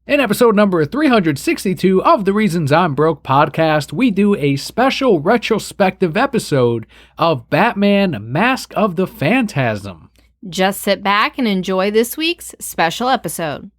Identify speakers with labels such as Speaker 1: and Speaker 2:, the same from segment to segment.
Speaker 1: In episode number 362 of the Reasons I'm Broke podcast, we do a special retrospective episode of Batman Mask of the Phantasm.
Speaker 2: Just sit back and enjoy this week's special episode.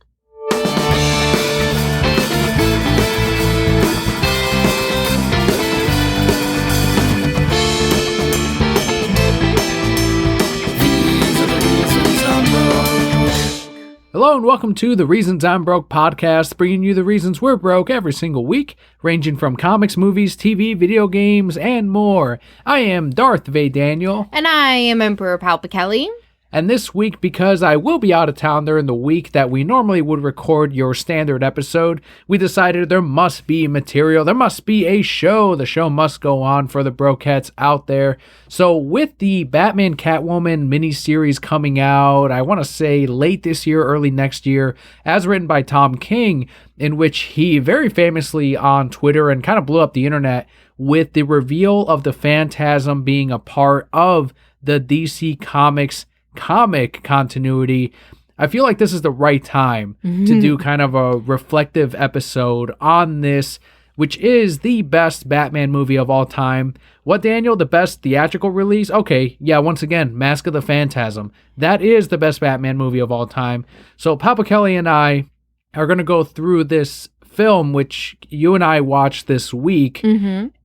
Speaker 1: Hello and welcome to the Reasons I'm Broke podcast, bringing you the reasons we're broke every single week, ranging from comics, movies, TV, video games, and more. I am Darth Daniel.
Speaker 2: And I am Emperor Kelli.
Speaker 1: And this week, because I will be out of town during the week that we normally would record your standard episode, we decided there must be material, there must be a show. The show must go on for the brokettes out there. So with the Batman Catwoman miniseries coming out, I want to say late this year, early next year, as written by Tom King, in which he very famously on Twitter and kind of blew up the internet with the reveal of the Phantasm being a part of the DC Comics comic continuity. I feel like this is the right time to do kind of a reflective episode on this, which is the best Batman movie of all time. What, Daniel? The best theatrical release? Okay, yeah, once again, Mask of the Phantasm. That is the best Batman movie of all time. So Papa Kelly and I are going to go through this film, which you and I watched this week,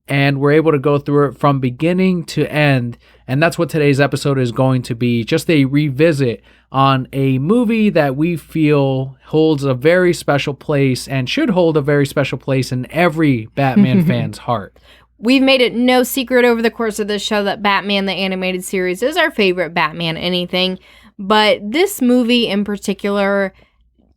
Speaker 1: and we're able to go through it from beginning to end. And that's what today's episode is going to be, just a revisit on a movie that we feel holds a very special place and should hold a very special place in every Batman fan's heart.
Speaker 2: We've made it no secret over the course of this show that Batman the Animated Series is our favorite Batman anything, but this movie in particular,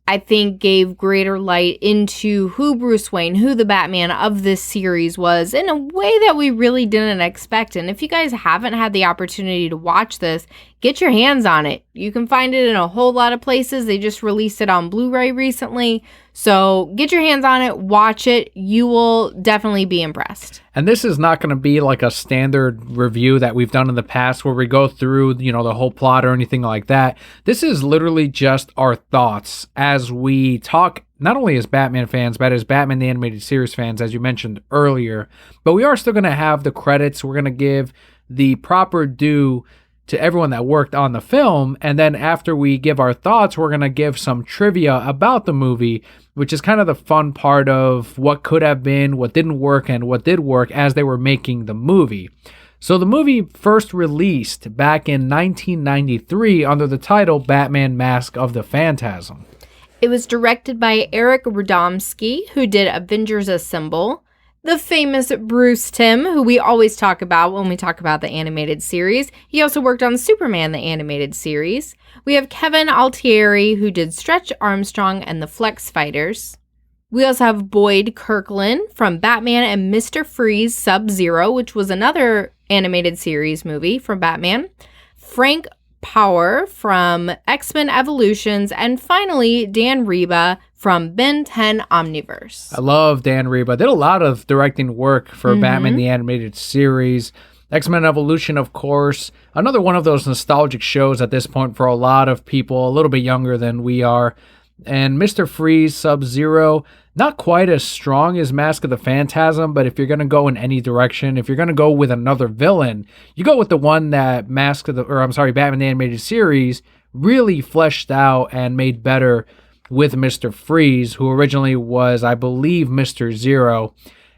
Speaker 2: I think, gave greater light into who Bruce Wayne, who the Batman of this series was in a way that we really didn't expect. And if you guys haven't had the opportunity to watch this, get your hands on it. You can find it in a whole lot of places. They just released it on Blu-ray recently. So get your hands on it, watch it. You will definitely be impressed.
Speaker 1: And this is not going to be like a standard review that we've done in the past where we go through, the whole plot or anything like that. This is literally just our thoughts as we talk, not only as Batman fans, but as Batman the Animated Series fans, as you mentioned earlier. But we are still going to have the credits. We're going to give the proper due to everyone that worked on the film. And then after we give our thoughts, we're going to give some trivia about the movie, which is kind of the fun part of what could have been, what didn't work, and what did work as they were making the movie. So the movie first released back in 1993 under the title Batman Mask of the Phantasm.
Speaker 2: It was directed by Eric Radomski, who did Avengers Assemble, the famous Bruce Timm, who we always talk about when we talk about the animated series. He also worked on Superman, the animated series. We have Kevin Altieri, who did Stretch Armstrong and the Flex Fighters. We also have Boyd Kirkland from Batman and Mr. Freeze Sub-Zero, which was another animated series movie from Batman. Frank Power from X-Men Evolutions, and finally Dan Reba from Ben 10 Omniverse.
Speaker 1: I love Dan Reba. Did a lot of directing work for Batman the Animated Series. X-Men Evolution, of course, another one of those nostalgic shows at this point for a lot of people, a little bit younger than we are. And Mr. Freeze, Sub-Zero, not quite as strong as Mask of the Phantasm, but if you're going to go in any direction, if you're going to go with another villain, you go with the one that Batman the Animated Series really fleshed out and made better with Mr. Freeze, who originally was, I believe, Mr. Zero.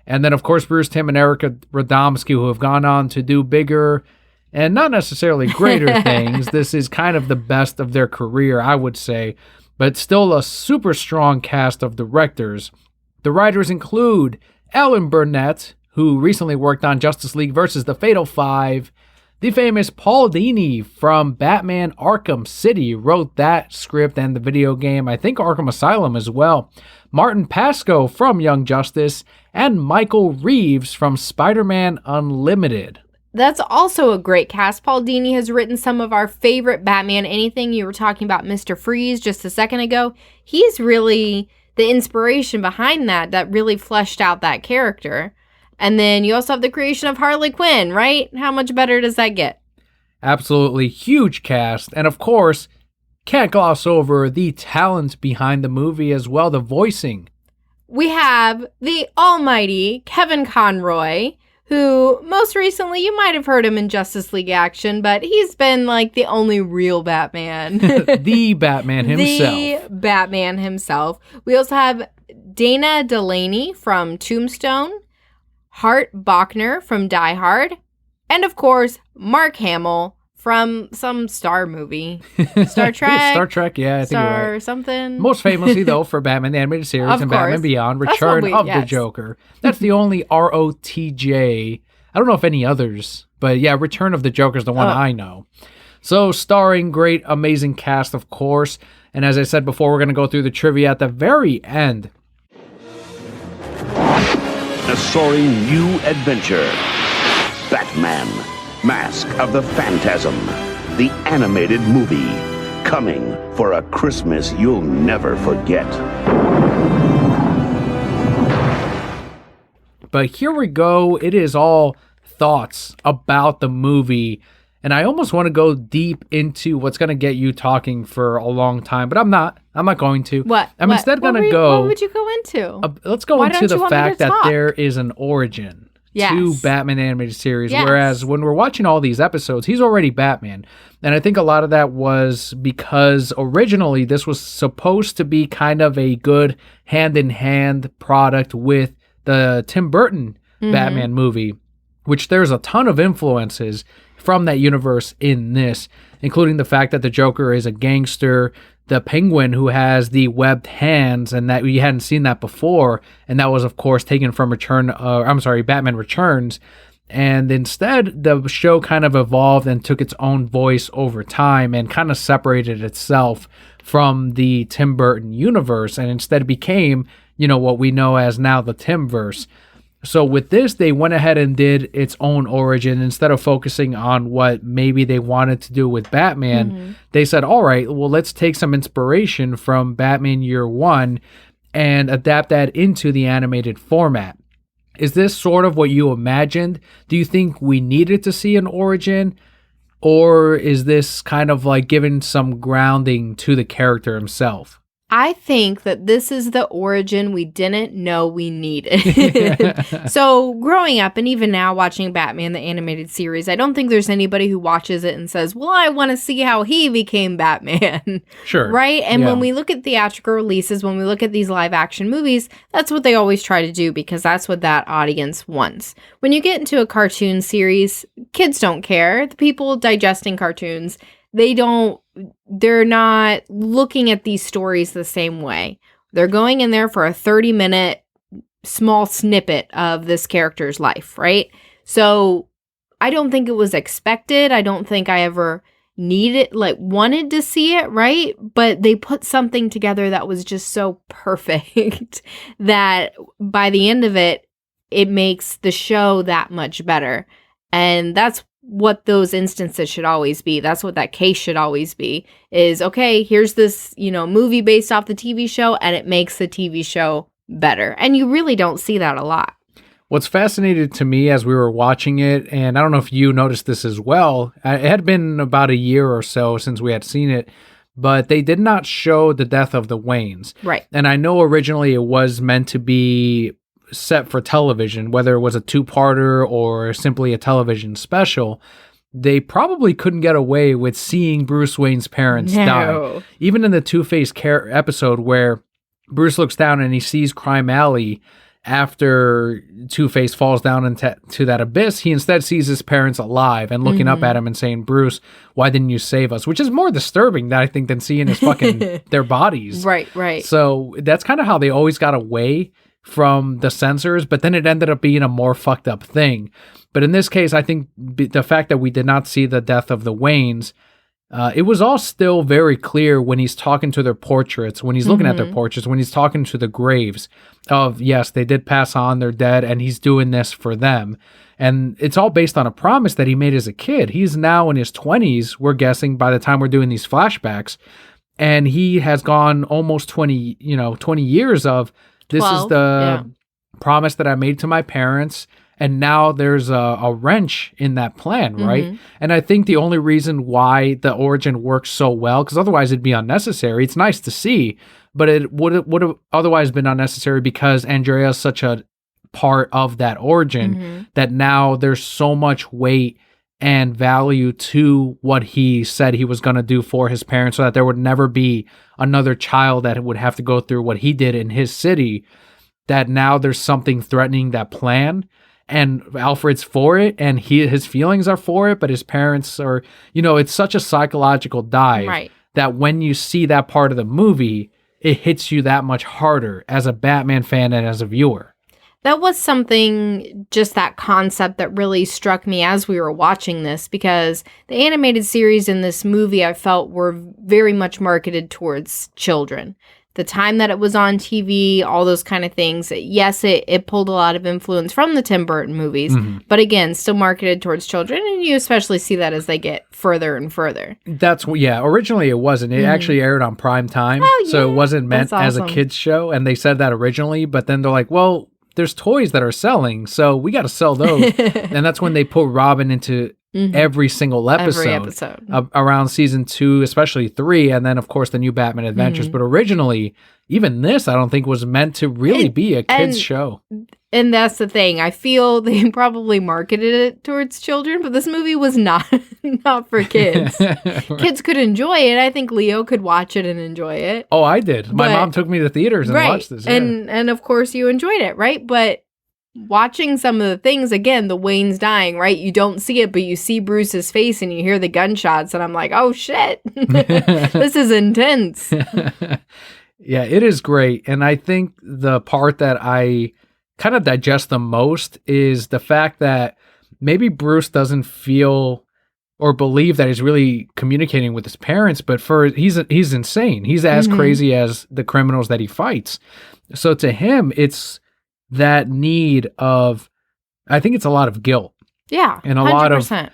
Speaker 1: And then, of course, Bruce Timm and Eric Radomski, who have gone on to do bigger and not necessarily greater things. This is kind of the best of their career, I would say, but still a super strong cast of directors. The writers include Alan Burnett, who recently worked on Justice League versus the Fatal Five. The famous Paul Dini from Batman Arkham City wrote that script and the video game, I think Arkham Asylum as well. Martin Pasco from Young Justice, and Michael Reeves from Spider-Man Unlimited.
Speaker 2: That's also a great cast. Paul Dini has written some of our favorite Batman anything. You were talking about Mr. Freeze just a second ago. He's really the inspiration behind that really fleshed out that character. And then you also have the creation of Harley Quinn, right? How much better does that get?
Speaker 1: Absolutely huge cast. And of course, can't gloss over the talent behind the movie as well, the voicing.
Speaker 2: We have the almighty Kevin Conroy, who most recently you might have heard him in Justice League action, but he's been like the only real Batman.
Speaker 1: The Batman himself.
Speaker 2: The Batman himself. We also have Dana Delaney from Tombstone, Hart Bachner from Die Hard, and of course, Mark Hamill from some Star movie. Star Trek?
Speaker 1: Star Trek, yeah, I think you're
Speaker 2: Star
Speaker 1: right.
Speaker 2: something.
Speaker 1: Most famously, though, for Batman the Animated Series
Speaker 2: Of
Speaker 1: and
Speaker 2: course.
Speaker 1: Batman Beyond,
Speaker 2: That's
Speaker 1: Return
Speaker 2: what
Speaker 1: of the
Speaker 2: yes.
Speaker 1: Joker. That's the only ROTJ. I don't know if any others, but yeah, Return of the Joker is the one I know. So, starring great, amazing cast, of course. And as I said before, we're going to go through the trivia at the very end.
Speaker 3: A soaring new adventure. Batman, Mask of the Phantasm. The animated movie. Coming for a Christmas you'll never forget.
Speaker 1: But here we go. It is all thoughts about the movie. And I almost want to go deep into what's going to get you talking for a long time, but I'm not. I'm not going to.
Speaker 2: What?
Speaker 1: I'm instead going to go.
Speaker 2: What would you go into?
Speaker 1: Let's go
Speaker 2: Why
Speaker 1: into
Speaker 2: don't you
Speaker 1: the
Speaker 2: want me to
Speaker 1: fact that
Speaker 2: talk?
Speaker 1: there is an origin to
Speaker 2: Yes.
Speaker 1: Batman animated series.
Speaker 2: Yes.
Speaker 1: Whereas when we're watching all these episodes, he's already Batman. And I think a lot of that was because originally this was supposed to be kind of a good hand-in-hand product with the Tim Burton Batman movie, which there's a ton of influences from that universe in this, including the fact that the Joker is a gangster, the Penguin who has the webbed hands, and that we hadn't seen that before, and that was of course taken from Batman Returns. And instead, the show kind of evolved and took its own voice over time and kind of separated itself from the Tim Burton universe and instead became, what we know as now the Timverse. So with this, they went ahead and did its own origin. Instead of focusing on what maybe they wanted to do with Batman, they said, all right, well, let's take some inspiration from Batman Year One and adapt that into the animated format. Is this sort of what you imagined? Do you think we needed to see an origin? Or is this kind of like giving some grounding to the character himself?
Speaker 2: I think that this is the origin we didn't know we needed. So growing up and even now watching Batman the animated series, I don't think there's anybody who watches it and says, well, I want to see how he became Batman.
Speaker 1: Sure.
Speaker 2: Right? And
Speaker 1: Yeah.
Speaker 2: when we look at theatrical releases, when we look at these live action movies, that's what they always try to do because that's what that audience wants. When you get into a cartoon series, kids don't care. The people digesting cartoons, they're not looking at these stories the same way. They're going in there for a 30-minute small snippet of this character's life, right? So I don't think it was expected. I don't think I ever wanted to see it, right? But they put something together that was just so perfect that by the end of it, it makes the show that much better. And that's what those instances should always be. That's what that case should always be is, okay, here's this, movie based off the TV show and it makes the TV show better. And you really don't see that a lot.
Speaker 1: What's fascinating to me as we were watching it, and I don't know if you noticed this as well, it had been about a year or so since we had seen it, but they did not show the death of the Waynes.
Speaker 2: Right.
Speaker 1: And I know originally it was meant to be set for television, whether it was a two-parter or simply a television special. They probably couldn't get away with seeing Bruce Wayne's parents die. Even in the Two-Face episode where Bruce looks down and he sees Crime Alley after Two-Face falls down into that abyss, he instead sees his parents alive and looking up at him and saying, Bruce, why didn't you save us? Which is more disturbing, I think, than seeing his fucking their bodies.
Speaker 2: Right.
Speaker 1: So that's kind of how they always got away from the censors, but then it ended up being a more fucked up thing. But in this case, I think the fact that we did not see the death of the Waynes, it was all still very clear when he's talking to their portraits, when he's looking at their portraits, when he's talking to the graves of, yes, they did pass on, they're dead, and he's doing this for them. And it's all based on a promise that he made as a kid. He's now in his 20s, we're guessing, by the time we're doing these flashbacks, and he has gone almost 20 years of, this
Speaker 2: 12,
Speaker 1: is the promise that I made to my parents, And now there's a wrench in that plan, right? And I think the only reason why the origin works so well, because otherwise it'd be unnecessary. It's nice to see, but it would have otherwise been unnecessary because Andrea is such a part of that origin that now there's so much weight and value to what he said he was going to do for his parents, so that there would never be another child that would have to go through what he did in his city, that now there's something threatening that plan, and Alfred's for it, and his feelings are for it, but his parents are, it's such a psychological dive that when you see that part of the movie, it hits you that much harder as a Batman fan and as a viewer.
Speaker 2: That was something, just that concept that really struck me as we were watching this, because the animated series in this movie I felt were very much marketed towards children. The time that it was on TV, all those kind of things. Yes, it pulled a lot of influence from the Tim Burton movies, but again, still marketed towards children, and you especially see that as they get further and further.
Speaker 1: Originally it wasn't. It actually aired on prime time, so it wasn't meant as a kids show, and they said that originally, but then they're like, well, there's toys that are selling, so we got to sell those. And that's when they put Robin into every single episode. Around season 2, especially 3, and then of course the new Batman Adventures. But originally, even this I don't think was meant to really be a kids show.
Speaker 2: And that's the thing. I feel they probably marketed it towards children, but this movie was not for kids. Kids could enjoy it. I think Leo could watch it and enjoy it.
Speaker 1: Oh, I did. My mom took me to theaters and watched this. Yeah.
Speaker 2: And of course you enjoyed it, right? But watching some of the things, again, the Wayne's dying, right? You don't see it, but you see Bruce's face and you hear the gunshots, and I'm like, oh shit, this is intense.
Speaker 1: Yeah, it is great. And I think the part that I kind of digest the most is the fact that maybe Bruce doesn't feel or believe that he's really communicating with his parents, but he's insane. He's as crazy as the criminals that he fights. So to him, it's that need of, I think it's a lot of guilt.
Speaker 2: Yeah,
Speaker 1: and a
Speaker 2: 100%.
Speaker 1: lot of,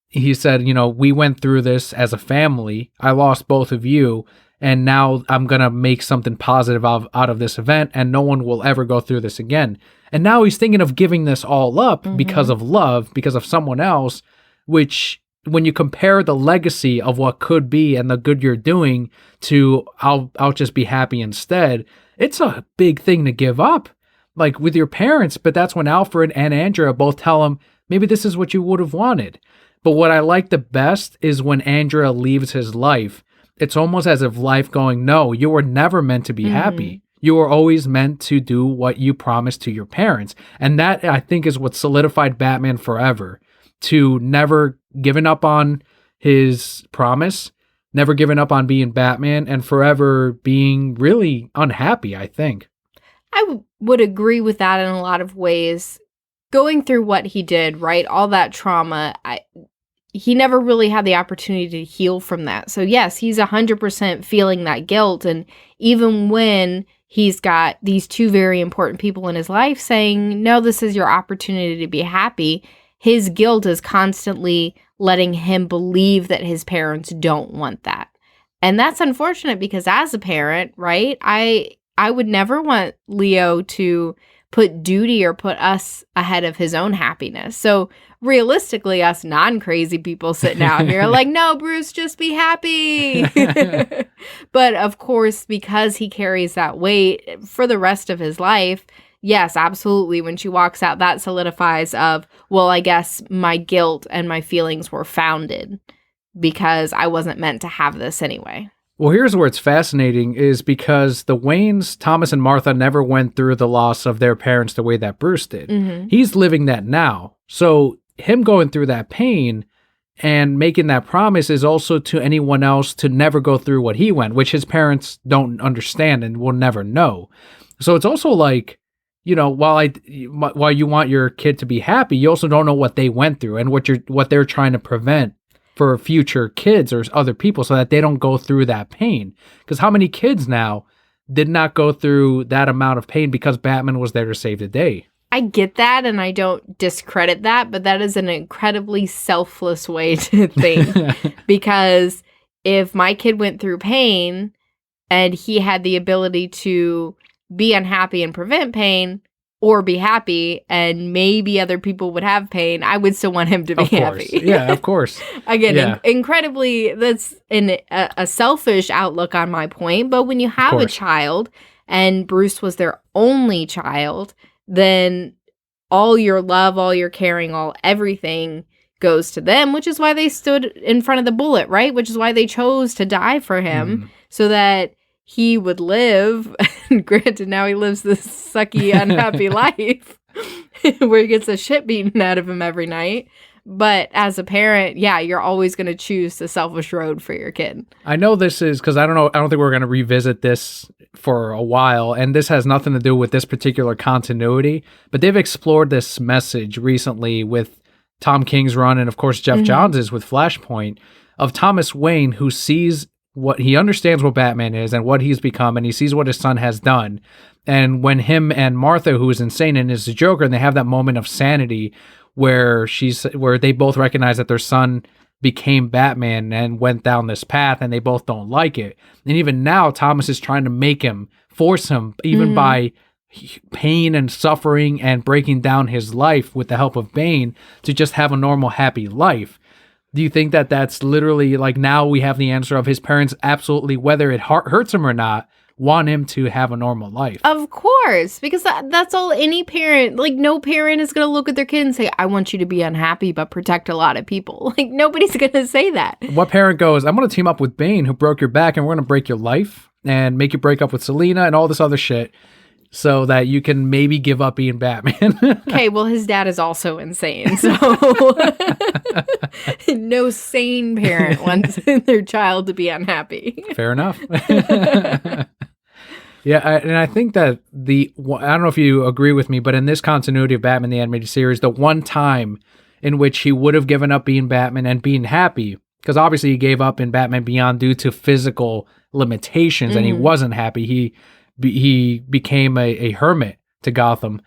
Speaker 1: he said, we went through this as a family. I lost both of you, and now I'm going to make something positive out of this event, and no one will ever go through this again. And now he's thinking of giving this all up because of love, because of someone else, which when you compare the legacy of what could be and the good you're doing to I'll just be happy instead, it's a big thing to give up, like with your parents. But that's when Alfred and Andrea both tell him, maybe this is what you would have wanted. But what I like the best is when Andrea leaves his life, it's almost as if life going, no, you were never meant to be happy. You were always meant to do what you promised to your parents. And that, I think, is what solidified Batman forever, to never giving up on his promise, never giving up on being Batman, and forever being really unhappy, I think.
Speaker 2: I would agree with that in a lot of ways. Going through what he did, right? All that trauma, he never really had the opportunity to heal from that. So yes, he's 100% feeling that guilt. And even when he's got these two very important people in his life saying, no, this is your opportunity to be happy, his guilt is constantly letting him believe that his parents don't want that. And that's unfortunate, because as a parent, right, I would never want Leo to put duty or put us ahead of his own happiness. So realistically, us non-crazy people sitting out here like, no, Bruce, just be happy. But of course, because he carries that weight for the rest of his life, yes, absolutely. When she walks out, that solidifies of, well, I guess my guilt and my feelings were founded because I wasn't meant to have this anyway.
Speaker 1: Well, here's where it's fascinating, is because the Waynes, Thomas and Martha, never went through the loss of their parents the way that Bruce did. He's living that now. So him going through that pain and making that promise is also to anyone else to never go through what he went, which his parents don't understand and will never know. So it's also like, while you want your kid to be happy, you also don't know what they went through and what they're trying to prevent for future kids or other people, so that they don't go through that pain. Because how many kids now did not go through that amount of pain because Batman was there to save the day?
Speaker 2: I get that, and I don't discredit that, but that is an incredibly selfless way to think. Because if my kid went through pain and he had the ability to be unhappy and prevent pain, or be happy, and maybe other people would have pain, I would still want him to be happy.
Speaker 1: Yeah, of course.
Speaker 2: Again,
Speaker 1: Yeah.
Speaker 2: incredibly, that's a selfish outlook on my point, but when you have a child, and Bruce was their only child, then all your love, all your caring, everything goes to them, which is why they stood in front of the bullet, right? Which is why they chose to die for him, so that he would live. And granted, now he lives this sucky, unhappy life where he gets the shit beaten out of him every night. But as a parent, yeah, you're always going to choose the selfish road for your kid.
Speaker 1: I know this is because I don't think we're going to revisit this for a while, and this has nothing to do with this particular continuity, but they've explored this message recently with Tom King's run, and of course Jeff Johns' with Flashpoint, of Thomas Wayne, who sees what he understands what Batman is and what he's become, and he sees what his son has done. And when him and Martha, who is insane and is the Joker, and they have that moment of sanity where they both recognize that their son became Batman and went down this path, and they both don't like it. And even now, Thomas is trying to force him, even by pain and suffering and breaking down his life with the help of Bane, to just have a normal, happy life. Do you think that that's literally, like, now we have the answer of his parents absolutely, whether it hurts him or not, want him to have a normal life?
Speaker 2: Of course, because that's all any parent, like, no parent is going to look at their kid and say, I want you to be unhappy, but protect a lot of people. Like, nobody's going to say that.
Speaker 1: What parent goes, I'm going to team up with Bane, who broke your back, and we're going to break your life and make you break up with Selina and all this other shit, so that you can maybe give up being Batman?
Speaker 2: Okay, well, his dad is also insane, so no sane parent wants their child to be unhappy.
Speaker 1: Fair enough. Yeah, and I think that I don't know if you agree with me, but in this continuity of Batman the Animated Series, the one time in which he would have given up being Batman and being happy, because obviously he gave up in Batman Beyond due to physical limitations, and he wasn't happy. He became a hermit to Gotham.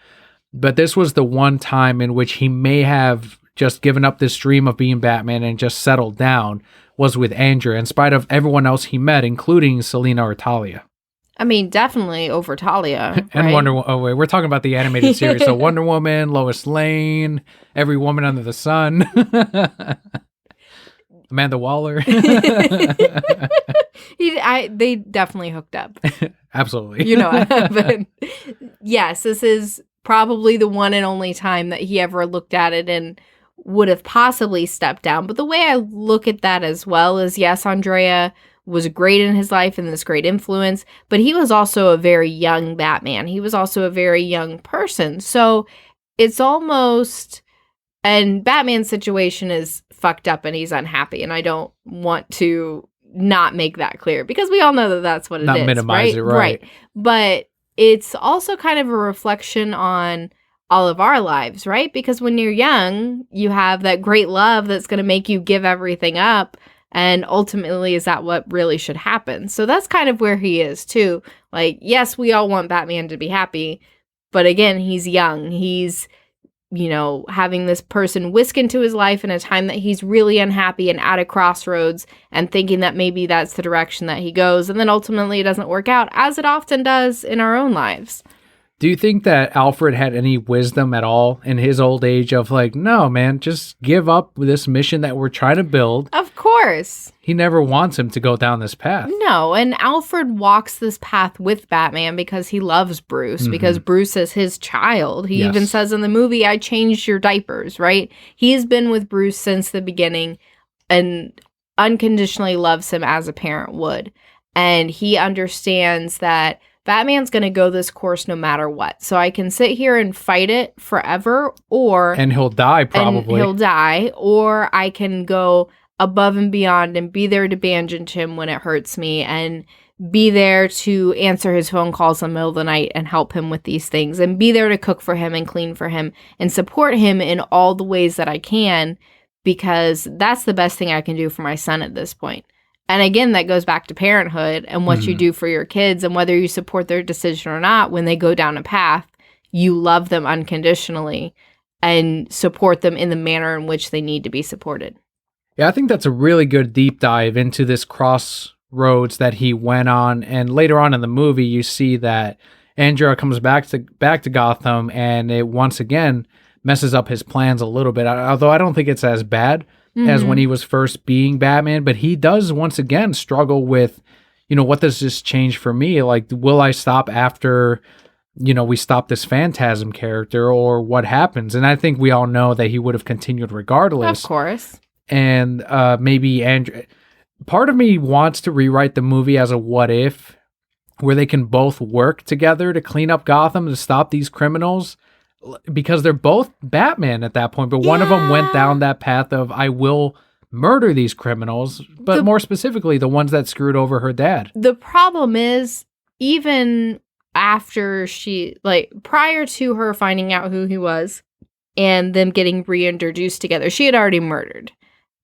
Speaker 1: But this was the one time in which he may have just given up this dream of being Batman and just settled down, was with Andrea, in spite of everyone else he met, including Selina or Talia.
Speaker 2: I mean, definitely over Talia.
Speaker 1: And
Speaker 2: right?
Speaker 1: Wonder Woman. Oh, wait, we're talking about the animated series. So Wonder Woman, Lois Lane, every woman under the sun. Amanda Waller.
Speaker 2: They definitely hooked up.
Speaker 1: Absolutely.
Speaker 2: You know, but yes, this is probably the one and only time that he ever looked at it and would have possibly stepped down. But the way I look at that as well is, yes, Andrea was great in his life and this great influence, but he was also a very young Batman. He was also a very young person. So it's almost, and Batman's situation is fucked up and he's unhappy. And I don't want to not make that clear, because we all know that that's what it is.
Speaker 1: Not minimize it, right?
Speaker 2: But it's also kind of a reflection on all of our lives, right? Because when you're young, you have that great love that's going to make you give everything up. And ultimately, is that what really should happen? So that's kind of where he is, too. Like, yes, we all want Batman to be happy. But again, he's young. He's, you know, having this person whisk into his life in a time that he's really unhappy and at a crossroads, and thinking that maybe that's the direction that he goes. And then ultimately it doesn't work out, as it often does in our own lives.
Speaker 1: Do you think that Alfred had any wisdom at all in his old age of, like, no, man, just give up this mission that we're trying to build?
Speaker 2: Of course.
Speaker 1: He never wants him to go down this path.
Speaker 2: No, and Alfred walks this path with Batman because he loves Bruce, because Bruce is his child. He even says in the movie, I changed your diapers, right? He's been with Bruce since the beginning and unconditionally loves him as a parent would. And he understands that Batman's going to go this course no matter what. So I can sit here and fight it forever,
Speaker 1: and he'll die, probably.
Speaker 2: Or I can go above and beyond and be there to bandage him when it hurts me, and be there to answer his phone calls in the middle of the night and help him with these things, and be there to cook for him and clean for him and support him in all the ways that I can, because that's the best thing I can do for my son at this point. And again, that goes back to parenthood and what you do for your kids, and whether you support their decision or not. When they go down a path, you love them unconditionally and support them in the manner in which they need to be supported.
Speaker 1: Yeah, I think that's a really good deep dive into this crossroads that he went on. And later on in the movie, you see that Andrea comes back to Gotham, and it once again messes up his plans a little bit. Although I don't think it's as bad as when he was first being Batman, but he does once again struggle with, what does this change for me? Like, will I stop after, we stop this Phantasm character, or what happens? And I think we all know that he would have continued regardless.
Speaker 2: Of course.
Speaker 1: And maybe part of me wants to rewrite the movie as a what if, where they can both work together to clean up Gotham, to stop these criminals, because they're both Batman at that point. But one of them went down that path of, I will murder these criminals, but more specifically, the ones that screwed over her dad.
Speaker 2: The problem is, even after prior to her finding out who he was and them getting reintroduced together, she had already murdered.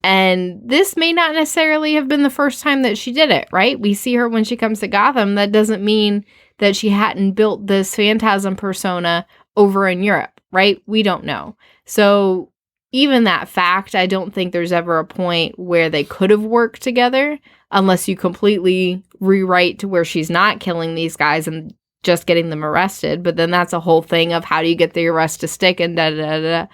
Speaker 2: And this may not necessarily have been the first time that she did it, right? We see her when she comes to Gotham. That doesn't mean that she hadn't built this Phantasm persona over in Europe, right? We don't know. So even that fact, I don't think there's ever a point where they could have worked together, unless you completely rewrite to where she's not killing these guys and just getting them arrested. But then that's a whole thing of how do you get the arrest to stick and da-da-da-da.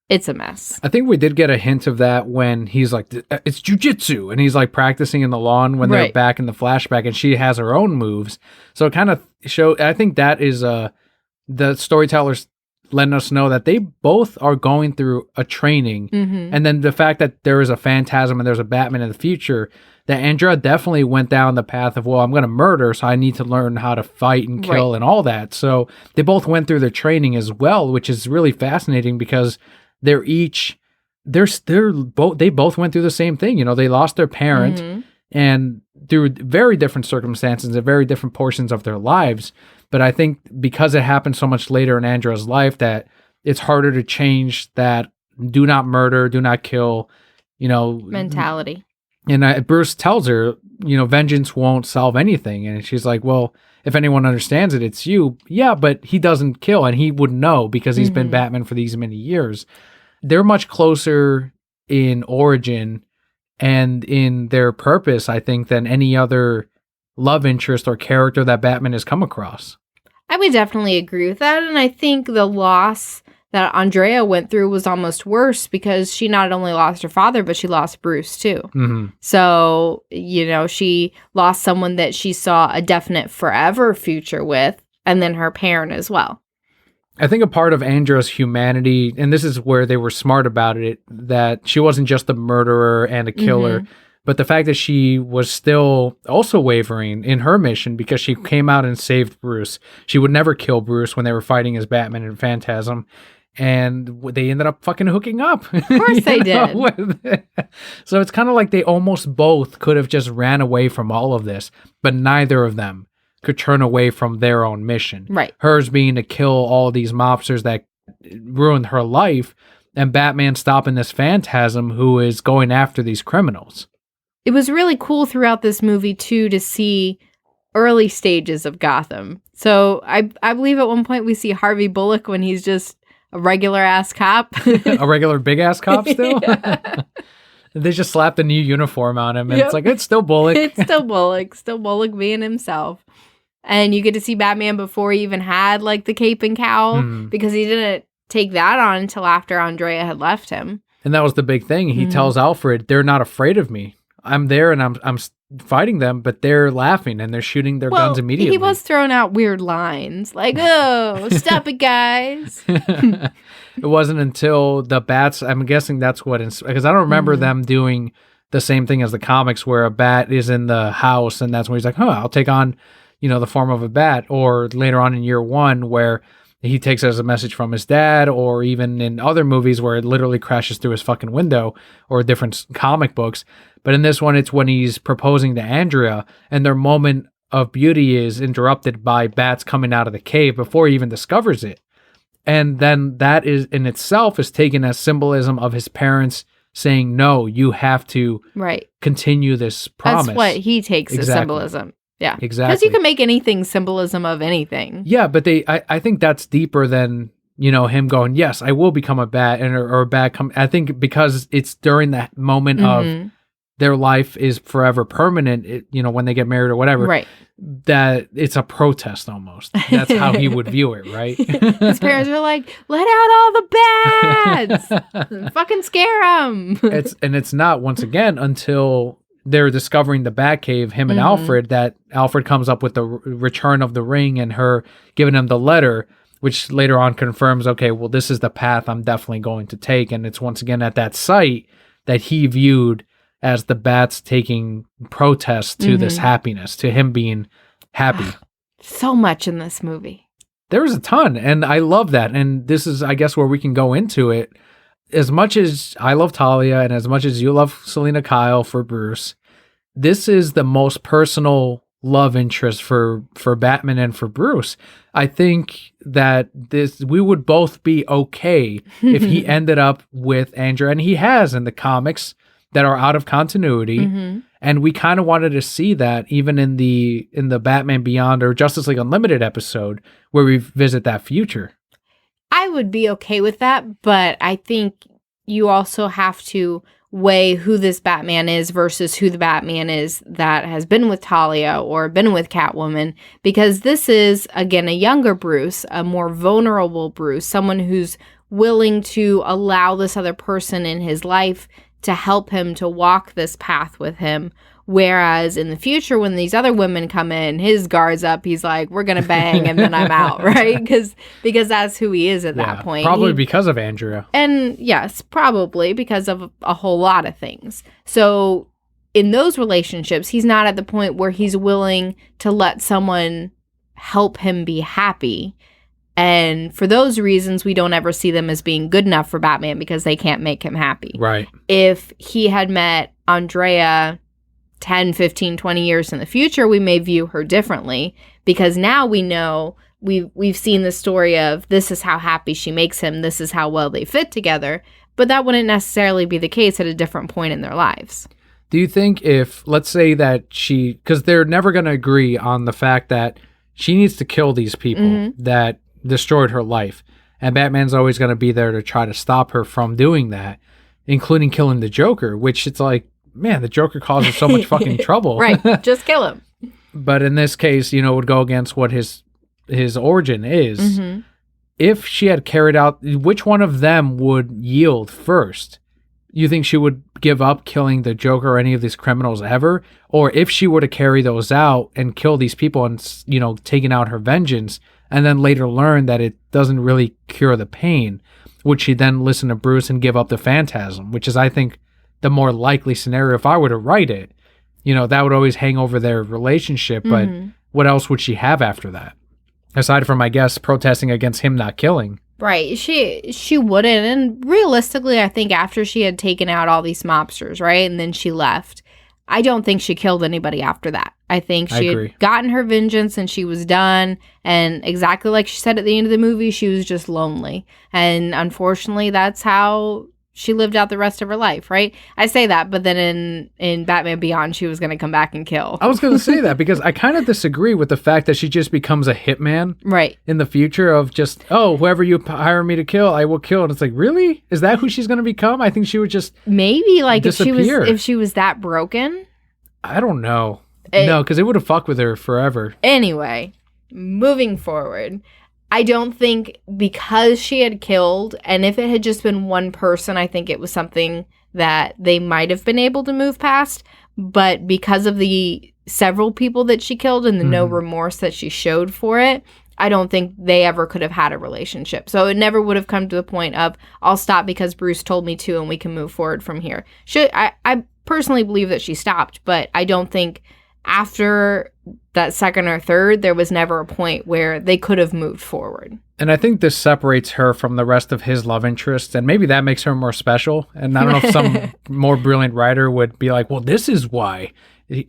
Speaker 2: It's a mess.
Speaker 1: I think we did get a hint of that when he's like, it's jujitsu, and he's like practicing in the lawn when they're back in the flashback, and she has her own moves. So it kind of I think that is the storytellers letting us know that they both are going through a training. And then the fact that there is a Phantasm and there's a Batman in the future, that Andrea definitely went down the path of, well, I'm going to murder, so I need to learn how to fight and kill and all that. So they both went through their training as well, which is really fascinating because they both went through the same thing. They lost their parent and through very different circumstances at very different portions of their lives. But I think because it happened so much later in Andrea's life that it's harder to change that do not murder, do not kill,
Speaker 2: mentality.
Speaker 1: And Bruce tells her, vengeance won't solve anything. And she's like, well, if anyone understands it, it's you. Yeah, but he doesn't kill, and he would know because he's been Batman for these many years. They're much closer in origin and in their purpose, I think, than any other love interest or character that Batman has come across.
Speaker 2: I would definitely agree with that. And I think the loss that Andrea went through was almost worse because she not only lost her father, but she lost Bruce too. So, she lost someone that she saw a definite forever future with, and then her parent as well.
Speaker 1: I think a part of Andrea's humanity, and this is where they were smart about it, that she wasn't just a murderer and a killer, but the fact that she was still also wavering in her mission because she came out and saved Bruce. She would never kill Bruce when they were fighting as Batman and Phantasm. And they ended up fucking hooking up.
Speaker 2: Of course they did.
Speaker 1: So it's kind of like they almost both could have just ran away from all of this, but neither of them could turn away from their own mission.
Speaker 2: Right.
Speaker 1: Hers being to kill all these mobsters that ruined her life, and Batman stopping this Phantasm who is going after these criminals.
Speaker 2: It was really cool throughout this movie, too, to see early stages of Gotham. So I believe at one point we see Harvey Bullock when he's just a regular-ass cop.
Speaker 1: A regular big-ass cop still? They just slapped a new uniform on him, and it's like, it's still Bullock.
Speaker 2: It's still Bullock. Still Bullock being himself. And you get to see Batman before he even had, the cape and cowl, because he didn't take that on until after Andrea had left him.
Speaker 1: And that was the big thing. He tells Alfred, they're not afraid of me. I'm there and I'm fighting them, but they're laughing and they're shooting their guns immediately.
Speaker 2: He was throwing out weird lines like, oh, stop it, guys.
Speaker 1: It wasn't until the bats, I'm guessing that's what, because I don't remember them doing the same thing as the comics where a bat is in the house and that's when he's like, I'll take on, the form of a bat. Or later on in year one where he takes it as a message from his dad, or even in other movies where it literally crashes through his fucking window, or different comic books. But in this one, it's when he's proposing to Andrea, and their moment of beauty is interrupted by bats coming out of the cave before he even discovers it. And then that is in itself is taken as symbolism of his parents saying, no, you have to continue this promise.
Speaker 2: That's what he takes as symbolism. Yeah,
Speaker 1: exactly.
Speaker 2: Because you can make anything symbolism of anything.
Speaker 1: Yeah, but I think that's deeper than, him going, yes, I will become a bat or a bat. I think because it's during that moment of their life is forever permanent, when they get married or whatever,
Speaker 2: Right.
Speaker 1: that it's a protest almost. That's how he would view it, right?
Speaker 2: His parents are like, let out all the bats! Fucking scare them!
Speaker 1: It's not, once again, until they're discovering the Batcave, him and Alfred, that Alfred comes up with the return of the ring and her giving him the letter, which later on confirms, okay, well, this is the path I'm definitely going to take. And it's once again at that site that he viewed as the bats taking protest to this happiness, to him being happy.
Speaker 2: So much in this movie.
Speaker 1: There's a ton, and I love that. And this is, I guess, where we can go into it. As much as I love Talia and as much as you love Selena Kyle for Bruce, this is the most personal love interest for Batman and for Bruce. I think that we would both be okay if he ended up with Andrea, and he has in the comics that are out of continuity. And we kind of wanted to see that even in the Batman Beyond or Justice League Unlimited episode where we visit that future.
Speaker 2: I would be okay with that, but I think you also have to weigh who this Batman is versus who the Batman is that has been with Talia or been with Catwoman, because this is, again, a younger Bruce, a more vulnerable Bruce, someone who's willing to allow this other person in his life to help him to walk this path with him. Whereas in the future, when these other women come in, his guard's up. He's like, we're going to bang and then I'm out, right? Because that's who he is at that point.
Speaker 1: Probably because of Andrea.
Speaker 2: And yes, probably because of a whole lot of things. So in those relationships, he's not at the point where he's willing to let someone help him be happy. And for those reasons, we don't ever see them as being good enough for Batman because they can't make him happy.
Speaker 1: Right.
Speaker 2: If he had met Andrea 10, 15, 20 years in the future, we may view her differently, because now we know we've seen the story of this is how happy she makes him, this is how well they fit together, but that wouldn't necessarily be the case at a different point in their lives.
Speaker 1: Do you think if, let's say that because they're never going to agree on the fact that she needs to kill these people that destroyed her life, and Batman's always going to be there to try to stop her from doing that, including killing the Joker, which it's like, man, the Joker causes so much fucking trouble.
Speaker 2: Right, just kill him.
Speaker 1: But in this case, it would go against what his origin is. If she had carried out, which one of them would yield first? You think she would give up killing the Joker or any of these criminals ever? Or if she were to carry those out and kill these people and, taking out her vengeance, and then later learn that it doesn't really cure the pain, would she then listen to Bruce and give up the Phantasm, which is, I think, the more likely scenario if I were to write it. That would always hang over their relationship, but what else would she have after that? Aside from, I guess, protesting against him not killing.
Speaker 2: Right. She wouldn't. And realistically, I think after she had taken out all these mobsters, right, and then she left, I don't think she killed anybody after that. I think she had gotten her vengeance and she was done. And exactly like she said at the end of the movie, she was just lonely. And unfortunately, that's how she lived out the rest of her life, right? I say that, but then in Batman Beyond, she was going to come back and kill.
Speaker 1: I was going to say that because I kind of disagree with the fact that she just becomes a hitman.
Speaker 2: Right.
Speaker 1: In the future of just, whoever you hire me to kill, I will kill. And it's like, really? Is that who she's going to become? I think she would just
Speaker 2: maybe like
Speaker 1: disappear.
Speaker 2: if she was that broken.
Speaker 1: I don't know. No, because it would have fucked with her forever.
Speaker 2: Anyway, moving forward, I don't think because she had killed, and if it had just been one person, I think it was something that they might have been able to move past. But because of the several people that she killed and the no remorse that she showed for it, I don't think they ever could have had a relationship. So it never would have come to the point of, I'll stop because Bruce told me to and we can move forward from here. I personally believe that she stopped, but I don't think after that second or third, there was never a point where they could have moved forward.
Speaker 1: And I think this separates her from the rest of his love interests, and maybe that makes her more special. And I don't know if some more brilliant writer would be like, well, this is why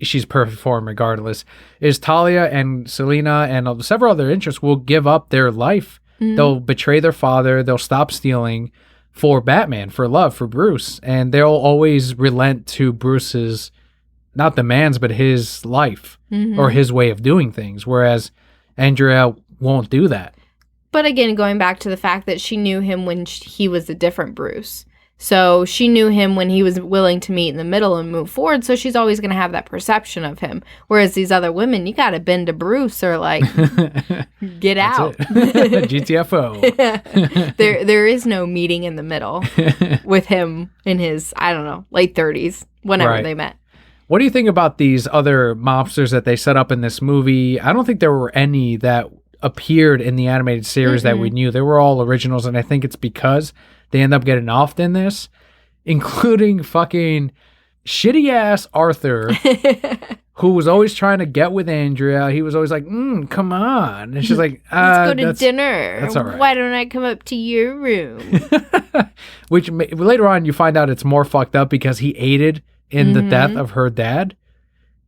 Speaker 1: she's perfect for him regardless, is Talia and Selena and several other interests will give up their life. They'll betray their father. They'll stop stealing for Batman, for love, for Bruce. And they'll always relent to Bruce's, not demands, but his life or his way of doing things. Whereas Andrea won't do that.
Speaker 2: But again, going back to the fact that she knew him when he was a different Bruce. So she knew him when he was willing to meet in the middle and move forward. So she's always going to have that perception of him. Whereas these other women, you got to bend to Bruce or like get out.
Speaker 1: GTFO.
Speaker 2: There is no meeting in the middle with him in his, I don't know, late 30s, whenever they met.
Speaker 1: What do you think about these other mobsters that they set up in this movie? I don't think there were any that appeared in the animated series that we knew. They were all originals, and I think it's because they end up getting offed in this, including fucking shitty-ass Arthur, who was always trying to get with Andrea. He was always like, come on. And she's like,
Speaker 2: let's go to dinner.
Speaker 1: That's all right.
Speaker 2: Why don't I come up to your room?
Speaker 1: Which later on you find out it's more fucked up because he aided in the death of her dad.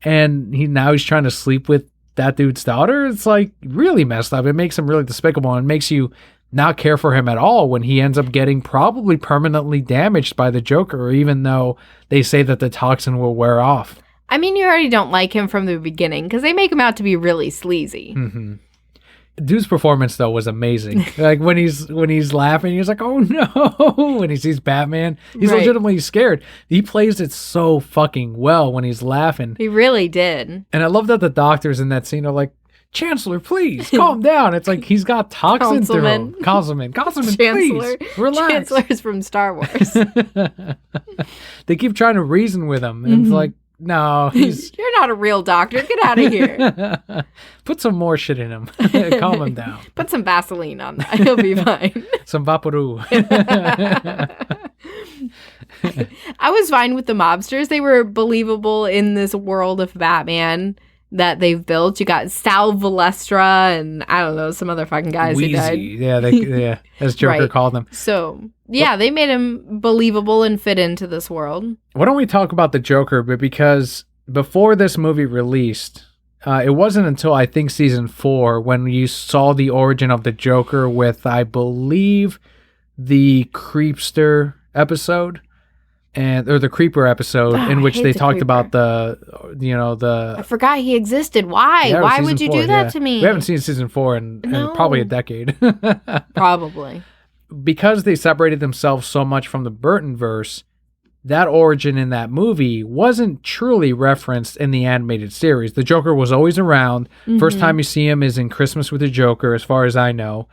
Speaker 1: And now he's trying to sleep with that dude's daughter. It's like really messed up. It makes him really despicable and makes you not care for him at all when he ends up getting probably permanently damaged by the Joker, even though they say that the toxin will wear off.
Speaker 2: I mean, you already don't like him from the beginning because they make him out to be really sleazy.
Speaker 1: Mm-hmm. Dude's performance though was amazing. Like when he's laughing, he's like, "Oh no!" When he sees Batman, he's legitimately scared. He plays it so fucking well when he's laughing.
Speaker 2: He really did.
Speaker 1: And I love that the doctors in that scene are like, "Chancellor, please calm down." It's like he's got toxin through him. Councilman, please relax.
Speaker 2: Chancellor's from Star Wars.
Speaker 1: They keep trying to reason with him, and it's like, no,
Speaker 2: you're not a real doctor. Get out of here.
Speaker 1: Put some more shit in him. Calm him down.
Speaker 2: Put some Vaseline on that. He'll be fine.
Speaker 1: Some Vaporub.
Speaker 2: I was fine with the mobsters. They were believable in this world of Batman that they've built. You got Sal Valestra and I don't know, some other fucking guys who died.
Speaker 1: Yeah, as Joker called them.
Speaker 2: So, yeah, they made him believable and fit into this world.
Speaker 1: Why don't we talk about the Joker? But because before this movie released, it wasn't until I think season 4 when you saw the origin of the Joker with, I believe, the Creepster episode. Or the Creeper episode in which they talked about
Speaker 2: I forgot he existed. Why?
Speaker 1: Yeah,
Speaker 2: Why would you do that to me?
Speaker 1: We haven't seen season 4 in probably a decade.
Speaker 2: Probably.
Speaker 1: Because they separated themselves so much from the Burtonverse, that origin in that movie wasn't truly referenced in the animated series. The Joker was always around. First time you see him is in Christmas with the Joker, as far as I know.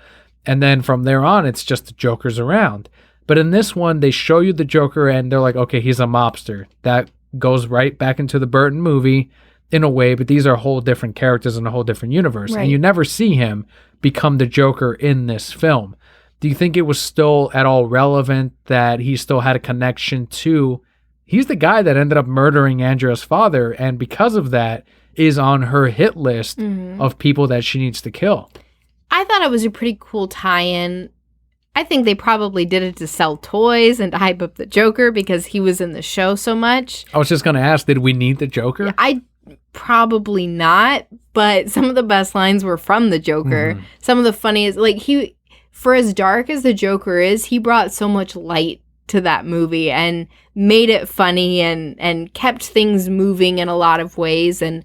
Speaker 1: And then from there on, it's just the Joker's around. But in this one, they show you the Joker and they're like, okay, he's a mobster. That goes right back into the Burton movie in a way, but these are whole different characters in a whole different universe.
Speaker 2: Right.
Speaker 1: And you never see him become the Joker in this film. Do you think it was still at all relevant that he still had a connection to, he's the guy that ended up murdering Andrea's father, and because of that is on her hit list of people that she needs to kill?
Speaker 2: I thought it was a pretty cool tie-in. I think they probably did it to sell toys and to hype up the Joker because he was in the show so much.
Speaker 1: I was just going to ask, did we need the Joker?
Speaker 2: I probably not, but some of the best lines were from the Joker. Some of the funniest, like for as dark as the Joker is, he brought so much light to that movie and made it funny and kept things moving in a lot of ways. And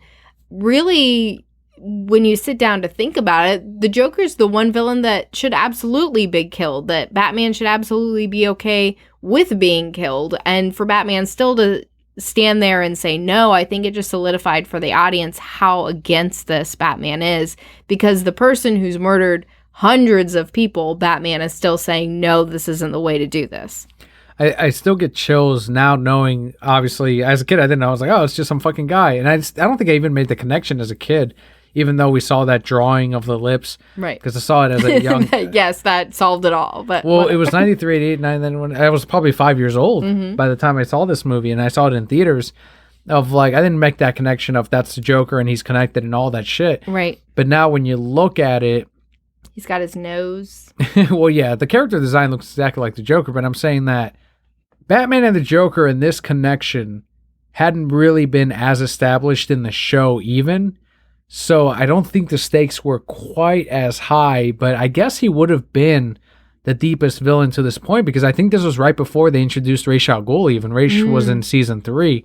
Speaker 2: really, when you sit down to think about it, the Joker's the one villain that should absolutely be killed, that Batman should absolutely be okay with being killed. And for Batman still to stand there and say no, I think it just solidified for the audience how against this Batman is, because the person who's murdered hundreds of people, Batman is still saying, no, this isn't the way to do this.
Speaker 1: I still get chills now knowing, obviously, as a kid, I didn't know. I was like, oh, it's just some fucking guy. And I don't think I even made the connection as a kid, even though we saw that drawing of the lips.
Speaker 2: Right.
Speaker 1: Because I saw it as a young...
Speaker 2: Yes, that solved it all. But
Speaker 1: well, whatever. It was 93, 88, 9, then when I was probably 5 years old by the time I saw this movie, and I saw it in theaters, of like, I didn't make that connection of that's the Joker and he's connected and all that shit.
Speaker 2: Right.
Speaker 1: But now when you look at it...
Speaker 2: He's got his nose.
Speaker 1: Well, yeah, the character design looks exactly like the Joker, but I'm saying that Batman and the Joker in this connection hadn't really been as established in the show even. So I don't think the stakes were quite as high, but I guess he would have been the deepest villain to this point, because I think this was right before they introduced Ra's al Ghul even. Ra's was in season 3,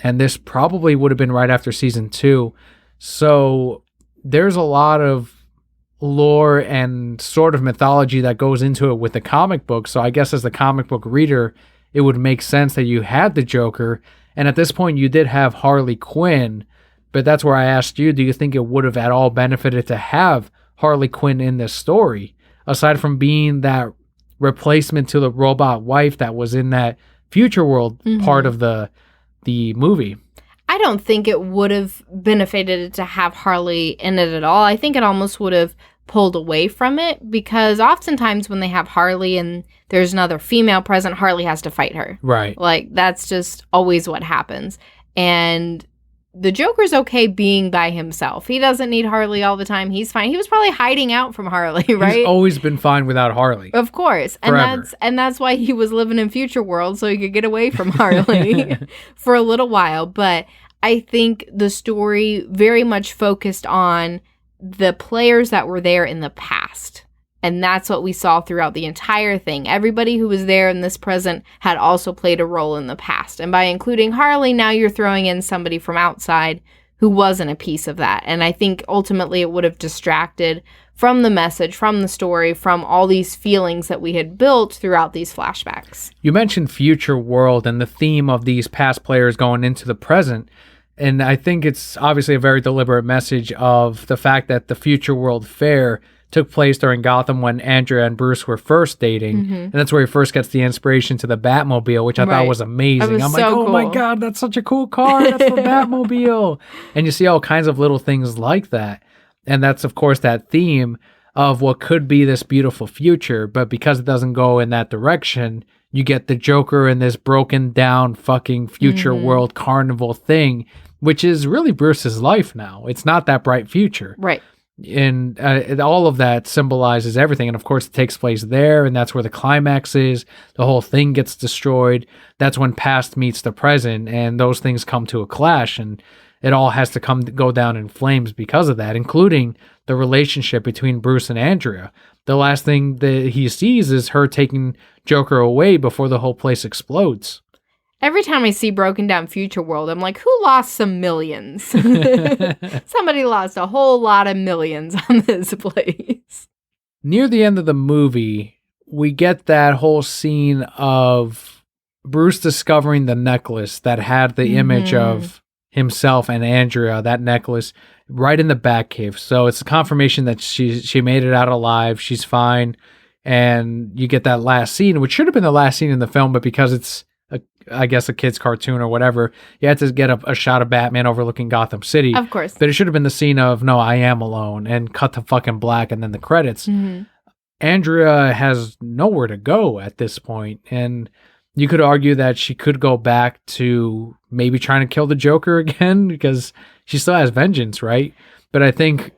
Speaker 1: and this probably would have been right after season 2. So there's a lot of lore and sort of mythology that goes into it with the comic book. So I guess as the comic book reader, it would make sense that you had the Joker. And at this point, you did have Harley Quinn. But that's where I asked you, do you think it would have at all benefited to have Harley Quinn in this story? Aside from being that replacement to the robot wife that was in that future world part of the movie.
Speaker 2: I don't think it would have benefited to have Harley in it at all. I think it almost would have pulled away from it, because oftentimes when they have Harley and there's another female present, Harley has to fight her.
Speaker 1: Right.
Speaker 2: Like, that's just always what happens. And the Joker's okay being by himself. He doesn't need Harley all the time. He's fine. He was probably hiding out from Harley, right?
Speaker 1: He's always been fine without Harley.
Speaker 2: Of course.
Speaker 1: Forever.
Speaker 2: And that's why he was living in future world, so he could get away from Harley for a little while. But I think the story very much focused on the players that were there in the past. And that's what we saw throughout the entire thing. Everybody who was there in this present had also played a role in the past. And by including Harley, now you're throwing in somebody from outside who wasn't a piece of that. And I think ultimately it would have distracted from the message, from the story, from all these feelings that we had built throughout these flashbacks.
Speaker 1: You mentioned future world and the theme of these past players going into the present. And I think it's obviously a very deliberate message of the fact that the future world fair took place during Gotham when Andrea and Bruce were first dating. And that's where he first gets the inspiration to the Batmobile, which I thought was amazing.
Speaker 2: Was
Speaker 1: I'm
Speaker 2: so
Speaker 1: like, oh
Speaker 2: cool.
Speaker 1: my God, that's such a cool car. That's the Batmobile. And you see all kinds of little things like that. And that's, of course, that theme of what could be this beautiful future. But because it doesn't go in that direction, you get the Joker in this broken down fucking future world carnival thing, which is really Bruce's life now. It's not that bright future.
Speaker 2: Right.
Speaker 1: And all of that symbolizes everything. And of course, it takes place there. And that's where the climax is. The whole thing gets destroyed. That's when past meets the present. And those things come to a clash. And it all has to go down in flames because of that, including the relationship between Bruce and Andrea. The last thing that he sees is her taking Joker away before the whole place explodes.
Speaker 2: Every time I see Broken Down Future World, I'm like, who lost some millions? Somebody lost a whole lot of millions on this place.
Speaker 1: Near the end of the movie, we get that whole scene of Bruce discovering the necklace that had the image of himself and Andrea, that necklace, right in the Batcave. So it's a confirmation that she made it out alive. She's fine. And you get that last scene, which should have been the last scene in the film, but because it's I guess a kid's cartoon or whatever, you had to get a shot of Batman overlooking Gotham City.
Speaker 2: Of course.
Speaker 1: But it should have been the scene of, no, I am alone, and cut to fucking black and then the credits. Andrea has nowhere to go at this point, and you could argue that she could go back to maybe trying to kill the Joker again because she still has vengeance, right? But I think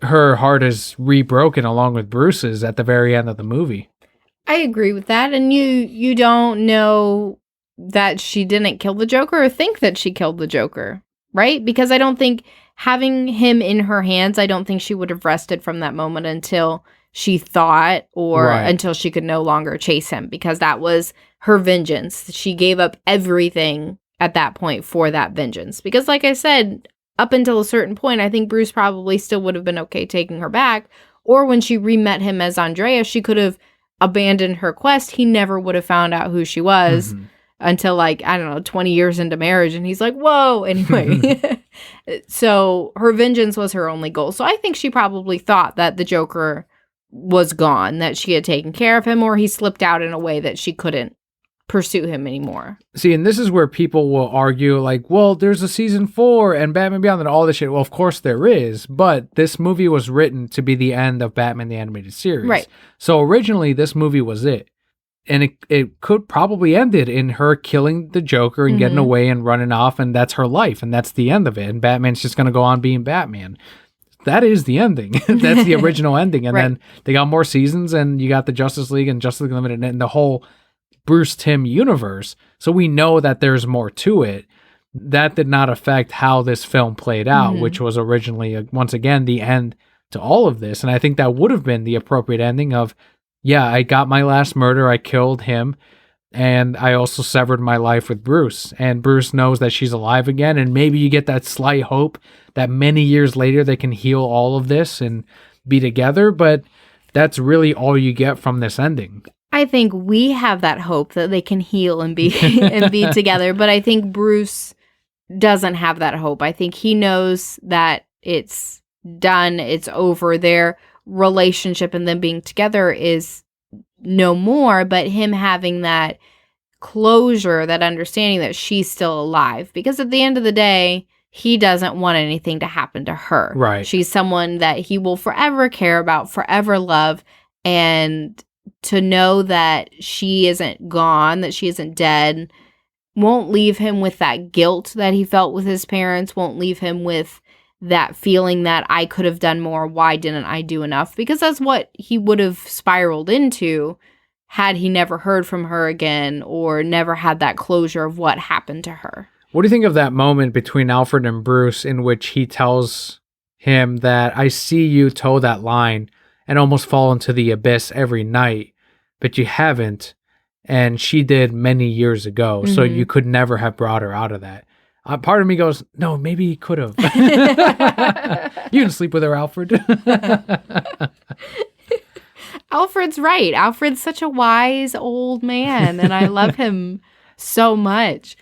Speaker 1: her heart is rebroken along with Bruce's at the very end of the movie.
Speaker 2: I agree with that. And you don't know that she didn't kill the Joker or think that she killed the Joker, right? Because I don't think having him in her hands, I don't think she would have rested from that moment until she thought or until she could no longer chase him, because that was her vengeance. She gave up everything at that point for that vengeance. Because like I said, up until a certain point, I think Bruce probably still would have been okay taking her back. Or when she re-met him as Andrea, she could have abandoned her quest. He never would have found out who she was until, like, I don't know, 20 years into marriage. And he's like, whoa. Anyway, so her vengeance was her only goal. So I think she probably thought that the Joker was gone, that she had taken care of him, or he slipped out in a way that she couldn't pursue him anymore.
Speaker 1: See, and this is where people will argue, like, well, there's a season 4 and Batman Beyond and all this shit. Well, of course there is, but this movie was written to be the end of Batman the Animated Series.
Speaker 2: Right.
Speaker 1: So originally this movie was it. And it could probably end it in her killing the Joker and getting away and running off, and that's her life, and that's the end of it. And Batman's just going to go on being Batman. That is the ending. That's the original ending. And then they got more seasons, and you got the Justice League and Justice League Unlimited and the whole Bruce Timm universe. So we know that there's more to it. That did not affect how this film played out, which was originally, once again, the end to all of this. And I think that would have been the appropriate ending of, yeah, I got my last murder, I killed him, and I also severed my life with Bruce. And Bruce knows that she's alive again, and maybe you get that slight hope that many years later they can heal all of this and be together, but that's really all you get from this ending.
Speaker 2: I think we have that hope that they can heal and be and be together, but I think Bruce doesn't have that hope. I think he knows that it's done, it's over. Their relationship and them being together is no more, but him having that closure, that understanding that she's still alive. Because at the end of the day, he doesn't want anything to happen to her.
Speaker 1: Right.
Speaker 2: She's someone that he will forever care about, forever love, and to know that she isn't gone, that she isn't dead, won't leave him with that guilt that he felt with his parents, won't leave him with that feeling that I could have done more, why didn't I do enough? Because that's what he would have spiraled into had he never heard from her again or never had that closure of what happened to her.
Speaker 1: What do you think of that moment between Alfred and Bruce in which he tells him that I see you toe that line and almost fall into the abyss every night, but you haven't, and she did many years ago, so you could never have brought her out of that. Part of me goes, no, maybe he could have. You can sleep with her, Alfred.
Speaker 2: Alfred's right. Alfred's such a wise old man, and I love him so much.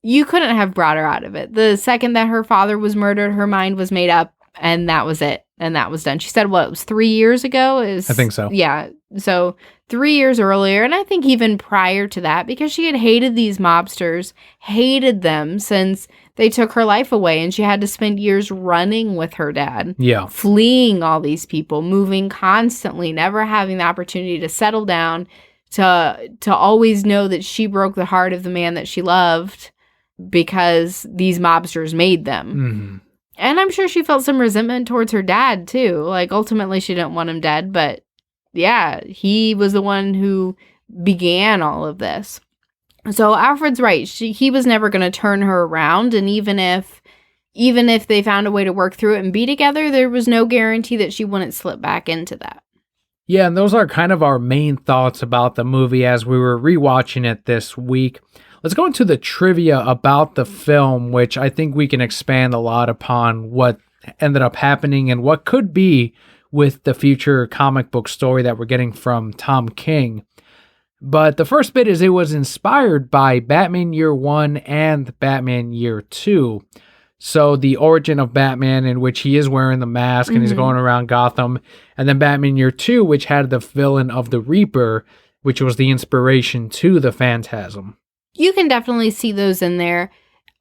Speaker 2: You couldn't have brought her out of it. The second that her father was murdered, her mind was made up, and that was it. And that was done. She said, what, it was 3 years ago? I
Speaker 1: think so.
Speaker 2: Yeah. So 3 years earlier, and I think even prior to that, because she had hated these mobsters, hated them since they took her life away, and she had to spend years running with her dad.
Speaker 1: Yeah.
Speaker 2: Fleeing all these people, moving constantly, never having the opportunity to settle down, to always know that she broke the heart of the man that she loved because these mobsters made them.
Speaker 1: Mm-hmm.
Speaker 2: And I'm sure she felt some resentment towards her dad, too. Like, ultimately, she didn't want him dead. But, yeah, he was the one who began all of this. So, Alfred's right. He was never going to turn her around. And even if they found a way to work through it and be together, there was no guarantee that she wouldn't slip back into that.
Speaker 1: Yeah, and those are kind of our main thoughts about the movie as we were rewatching it this week. Let's go into the trivia about the film, which I think we can expand a lot upon what ended up happening and what could be with the future comic book story that we're getting from Tom King. But the first bit is it was inspired by Batman Year 1 and Batman Year 2. So the origin of Batman, in which he is wearing the mask and he's going around Gotham, and then Batman Year 2, which had the villain of the Reaper, which was the inspiration to the Phantasm.
Speaker 2: You can definitely see those in there.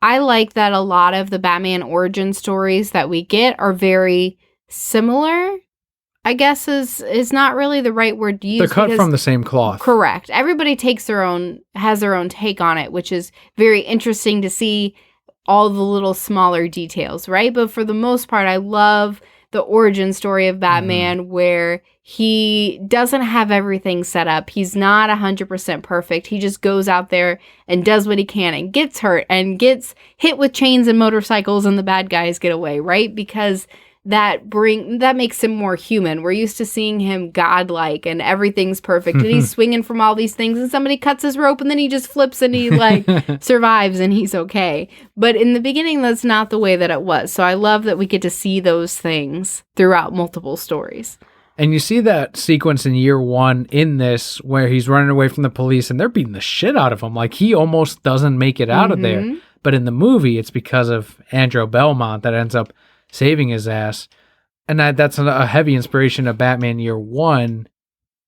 Speaker 2: I like that a lot of the Batman origin stories that we get are very similar. I guess is not really the right word to use.
Speaker 1: They're cut from the same cloth.
Speaker 2: Correct. Everybody has their own take on it, which is very interesting to see all the little smaller details, right? But for the most part, I love the origin story of Batman where he doesn't have everything set up. He's not 100% perfect. He just goes out there and does what he can and gets hurt and gets hit with chains and motorcycles and the bad guys get away, right? Because that makes him more human. We're used to seeing him godlike and everything's perfect and he's swinging from all these things and somebody cuts his rope and then he just flips and he survives and he's okay. But in the beginning, that's not the way that it was. So I love that we get to see those things throughout multiple stories.
Speaker 1: And you see that sequence in Year 1 in this where he's running away from the police and they're beating the shit out of him. Like he almost doesn't make it out of there. But in the movie, it's because of Andrew Belmont that ends up saving his ass. And that's a heavy inspiration of Batman Year 1.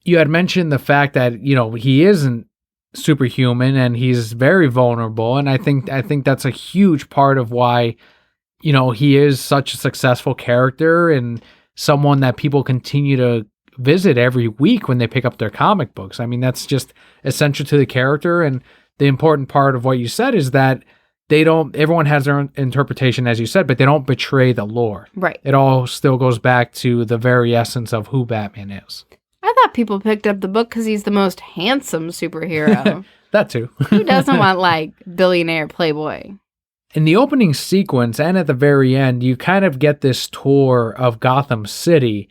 Speaker 1: You had mentioned the fact that, he isn't superhuman and he's very vulnerable. And I think that's a huge part of why, he is such a successful character and someone that people continue to visit every week when they pick up their comic books. I mean, that's just essential to the character. And the important part of what you said is that everyone has their own interpretation, as you said, but they don't betray the lore.
Speaker 2: Right.
Speaker 1: It all still goes back to the very essence of who Batman is.
Speaker 2: I thought people picked up the book because he's the most handsome superhero.
Speaker 1: That too.
Speaker 2: Who doesn't want, billionaire playboy?
Speaker 1: In the opening sequence and at the very end, you kind of get this tour of Gotham City.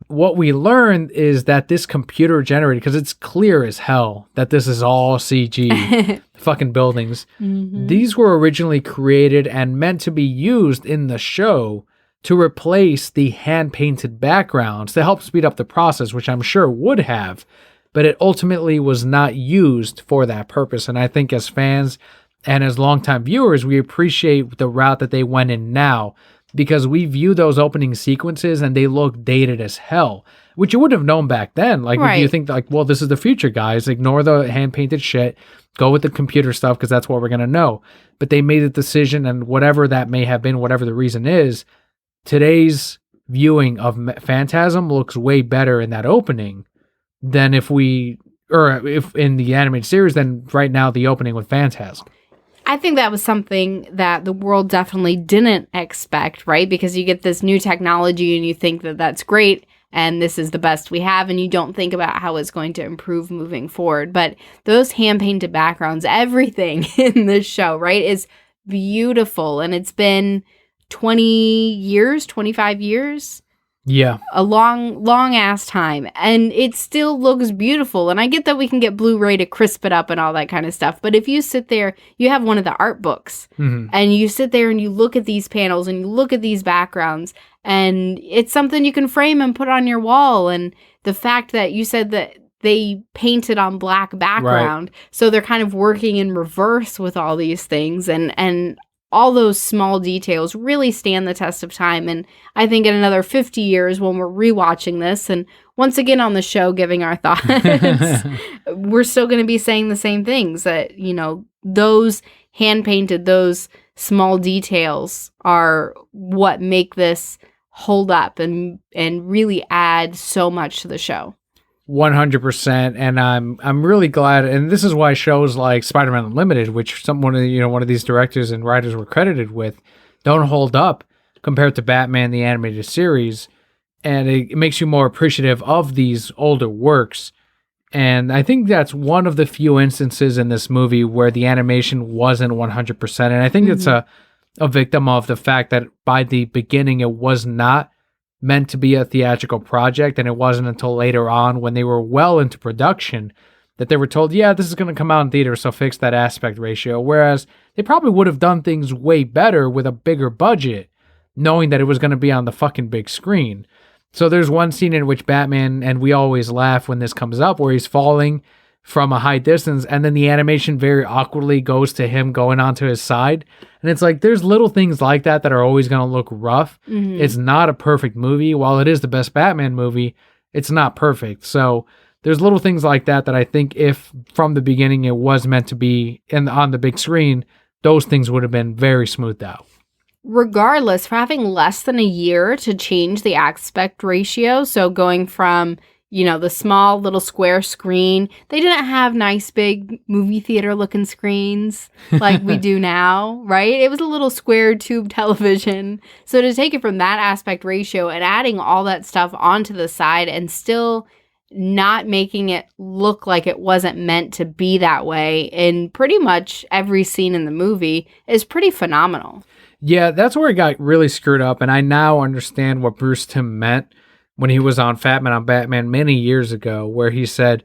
Speaker 1: What we learned is that this computer generated, because it's clear as hell that this is all CG, fucking buildings. These were originally created and meant to be used in the show to replace the hand-painted backgrounds to help speed up the process, which I'm sure would have. but it ultimately was not used for that purpose. And I think as fans and as longtime viewers, we appreciate the route that they went in now, because we view those opening sequences and they look dated as hell, which you wouldn't have known back then. Like,
Speaker 2: Right.
Speaker 1: you think like, well, this is the future, guys. Ignore the hand-painted shit. Go with the computer stuff because that's what we're going to know. But they made a decision, and whatever that may have been, whatever the reason is, today's viewing of Phantasm looks way better in that opening than if in the animated series than right now the opening with Phantasm.
Speaker 2: I think that was something that the world definitely didn't expect, right? Because you get this new technology and you think that that's great and this is the best we have, and you don't think about how it's going to improve moving forward. But those hand-painted backgrounds, everything in this show, right, is beautiful. And it's been 20 years, 25 years.
Speaker 1: Yeah.
Speaker 2: A long ass time, and it still looks beautiful. And I get that we can get Blu-ray to crisp it up and all that kind of stuff, but if you sit there, you have one of the art books, and you sit there and you look at these panels and you look at these backgrounds, and it's something you can frame and put on your wall. And the fact that you said that they painted on black background, so they're kind of working in reverse with all these things, and all those small details really stand the test of time. And I think in another 50 years, when we're rewatching this and once again on the show giving our thoughts, we're still going to be saying the same things, that, you know, those hand-painted, those small details are what make this hold up and really add so much to the show.
Speaker 1: 100%, and I'm really glad, and this is why shows like Spider-Man Unlimited, which one of these directors and writers were credited with, don't hold up compared to Batman the Animated Series, and it makes you more appreciative of these older works. And I think that's one of the few instances in this movie where the animation wasn't 100%, and I think it's a victim of the fact that by the beginning it was not meant to be a theatrical project, and it wasn't until later on when they were well into production that they were told, yeah, this is going to come out in theater, so fix that aspect ratio, whereas they probably would have done things way better with a bigger budget, knowing that it was going to be on the fucking big screen. So there's one scene in which Batman, and we always laugh when this comes up, where he's falling from a high distance, and then the animation very awkwardly goes to him going onto his side. And it's like, there's little things like that are always going to look rough. It's not a perfect movie. While it is the best Batman movie, it's not perfect. So there's little things like that I think if from the beginning it was meant to be on the big screen, those things would have been very smoothed out.
Speaker 2: Regardless, for having less than a year to change the aspect ratio, so going from, you know, the small little square screen, they didn't have nice big movie theater looking screens like we do now, right? It was a little square tube television. So to take it from that aspect ratio and adding all that stuff onto the side and still not making it look like it wasn't meant to be that way in pretty much every scene in the movie is pretty phenomenal.
Speaker 1: Yeah, that's where it got really screwed up, and I now understand what Bruce Timm meant when he was on Fat Man on Batman many years ago, where he said,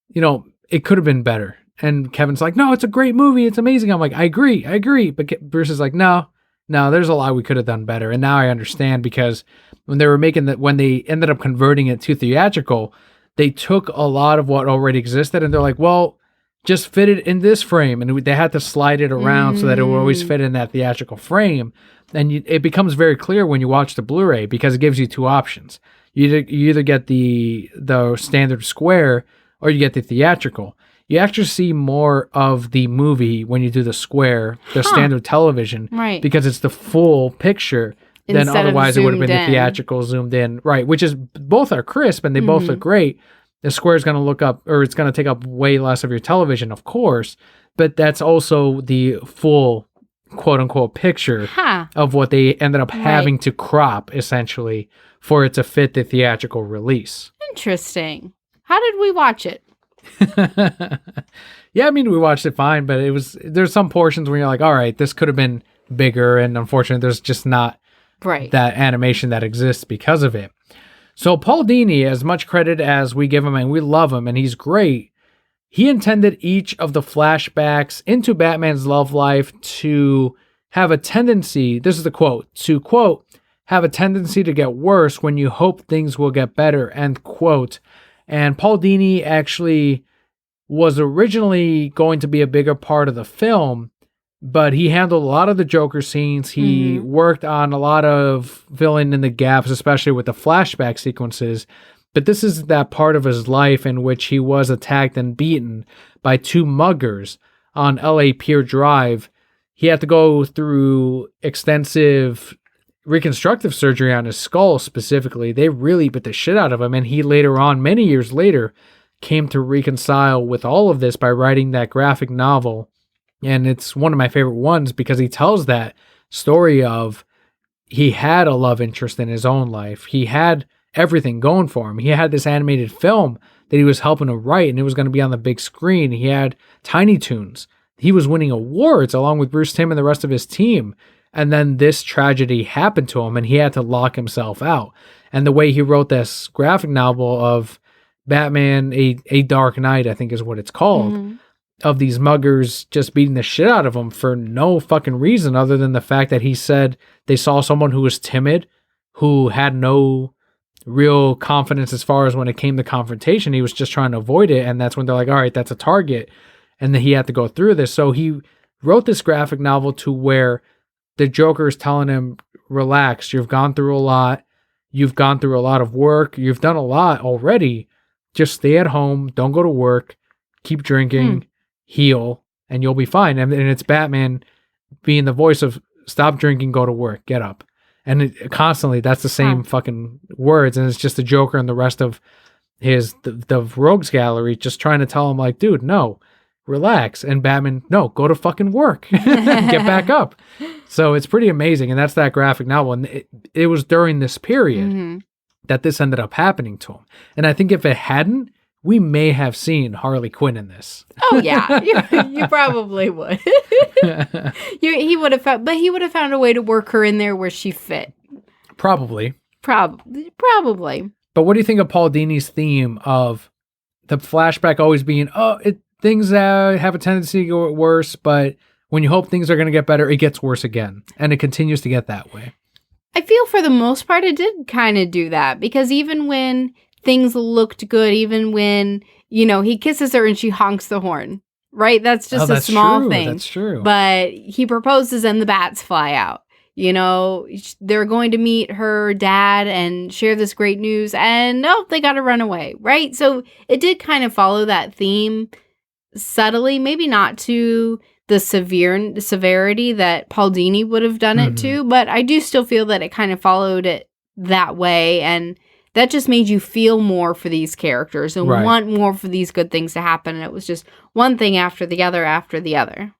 Speaker 1: you know, it could have been better. And Kevin's like, no, it's a great movie. It's amazing. I'm like, I agree. But Bruce is like, no, there's a lot we could have done better. And now I understand, because when they were when they ended up converting it to theatrical, they took a lot of what already existed and they're like, well, just fit it in this frame. And they had to slide it around so that it would always fit in that theatrical frame. And it becomes very clear when you watch the Blu-ray, because it gives you two options. You either get the standard square or you get the theatrical. You actually see more of the movie when you do the square, the standard television,
Speaker 2: right?
Speaker 1: Because it's the full picture. Then otherwise it would have been the theatrical zoomed in, right? Which is, both are crisp and they both look great. The square is going to look up, or it's going to take up way less of your television, of course, but that's also the full quote unquote picture of what they ended up having to crop essentially for it to fit the theatrical release.
Speaker 2: Interesting. How did we watch it?
Speaker 1: Yeah, I mean, we watched it fine, but there's some portions where you're like, all right, this could have been bigger, and unfortunately there's just not that animation that exists because of it. So Paul Dini, as much credit as we give him, and we love him, and he's great, he intended each of the flashbacks into Batman's love life to have a tendency, this is the quote, to, quote, have a tendency to get worse when you hope things will get better, end quote. And Paul Dini actually was originally going to be a bigger part of the film, but he handled a lot of the Joker scenes. He worked on a lot of filling in the gaps, especially with the flashback sequences. But this is that part of his life in which he was attacked and beaten by two muggers on LA Pier Drive. He had to go through extensive reconstructive surgery on his skull specifically. They really bit the shit out of him. And he later on, many years later, came to reconcile with all of this by writing that graphic novel. And it's one of my favorite ones because he tells that story of he had a love interest in his own life. He had everything going for him. He had this animated film that he was helping to write, and it was going to be on the big screen. He had Tiny Toons. He was winning awards along with Bruce Timm and the rest of his team. And then this tragedy happened to him, and he had to lock himself out. And the way he wrote this graphic novel of Batman, A Dark Knight, I think is what it's called, of these muggers just beating the shit out of him for no fucking reason other than the fact that he said they saw someone who was timid, who had no real confidence as far as when it came to confrontation. He was just trying to avoid it. And that's when they're like, all right, that's a target. And then he had to go through this. So he wrote this graphic novel to where the Joker is telling him, relax, you've gone through a lot. You've gone through a lot of work. You've done a lot already. Just stay at home. Don't go to work. Keep drinking. Heal. And you'll be fine. And it's Batman being the voice of stop drinking, go to work, get up. And constantly, that's the same fucking words. And it's just the Joker and the rest of the rogues gallery just trying to tell him like, dude, no, relax. And Batman, no, go to fucking work. Get back up. So it's pretty amazing. And that's that graphic novel. And it was during this period that this ended up happening to him. And I think if it hadn't, we may have seen Harley Quinn in this.
Speaker 2: Oh yeah, you probably would. He would have found, but he would have found a way to work her in there where she fit.
Speaker 1: Probably.
Speaker 2: Probably.
Speaker 1: But what do you think of Paul Dini's theme of the flashback always being, things have a tendency to get worse, but when you hope things are going to get better, it gets worse again, and it continues to get that way.
Speaker 2: I feel for the most part it did kind of do that, because even when things looked good, even when, he kisses her and she honks the horn, right? That's just a small thing.
Speaker 1: That's true.
Speaker 2: But he proposes and the bats fly out. They're going to meet her dad and share this great news, and no, they got to run away, right? So it did kind of follow that theme subtly, maybe not to the severity that Paul Dini would have done it to, but I do still feel that it kind of followed it that way, and that just made you feel more for these characters and want more for these good things to happen. And it was just one thing after the other after the other.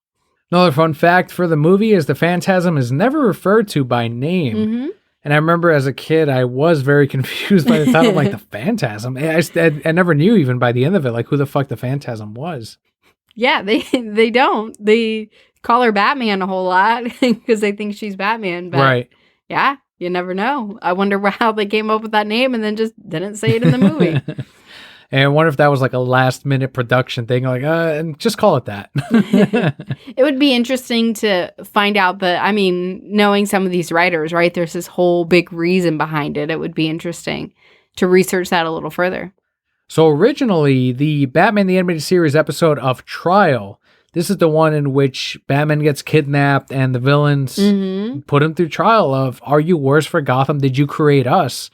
Speaker 1: Another fun fact for the movie is the Phantasm is never referred to by name. And I remember as a kid, I was very confused by the title, like the Phantasm. I never knew even by the end of it, like who the fuck the Phantasm was. Yeah,
Speaker 2: they don't. They call her Batman a whole lot because they think she's Batman. But yeah. You never know. I wonder how they came up with that name and then just didn't say it in the movie.
Speaker 1: And I wonder if that was like a last minute production thing, like, and just call it that.
Speaker 2: It would be interesting to find out knowing some of these writers, right? There's this whole big reason behind it. It would be interesting to research that a little further.
Speaker 1: So originally, the Batman the Animated Series episode of Trial, this is the one in which Batman gets kidnapped and the villains put him through trial of, are you worse for Gotham? Did you create us?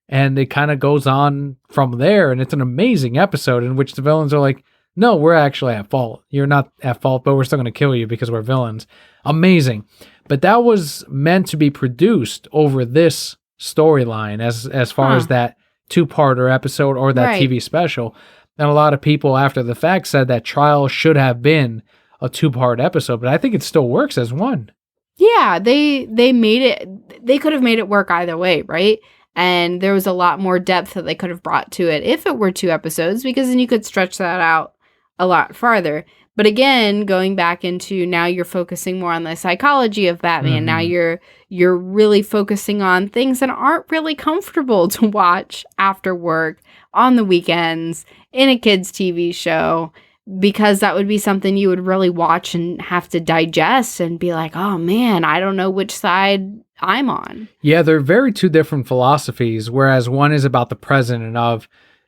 Speaker 1: And it kind of goes on from there. And it's an amazing episode in which the villains are like, no, we're actually at fault. You're not at fault, but we're still going to kill you because we're villains. Amazing. But that was meant to be produced over this storyline as far as that two-parter episode or that TV special. And a lot of people after the fact said that Trial should have been a two-part episode, but I think it still works as one.
Speaker 2: Yeah, they made it, they could have made it work either way, right? And there was a lot more depth that they could have brought to it if it were 2 episodes, because then you could stretch that out a lot farther. But again, going back into now you're focusing more on the psychology of Batman. Now you're really focusing on things that aren't really comfortable to watch after work, on the weekends, in a kid's TV show, because that would be something you would really watch and have to digest and be like, oh man, I don't know which side I'm on.
Speaker 1: Yeah, they're very 2 different philosophies, whereas one is about the present and of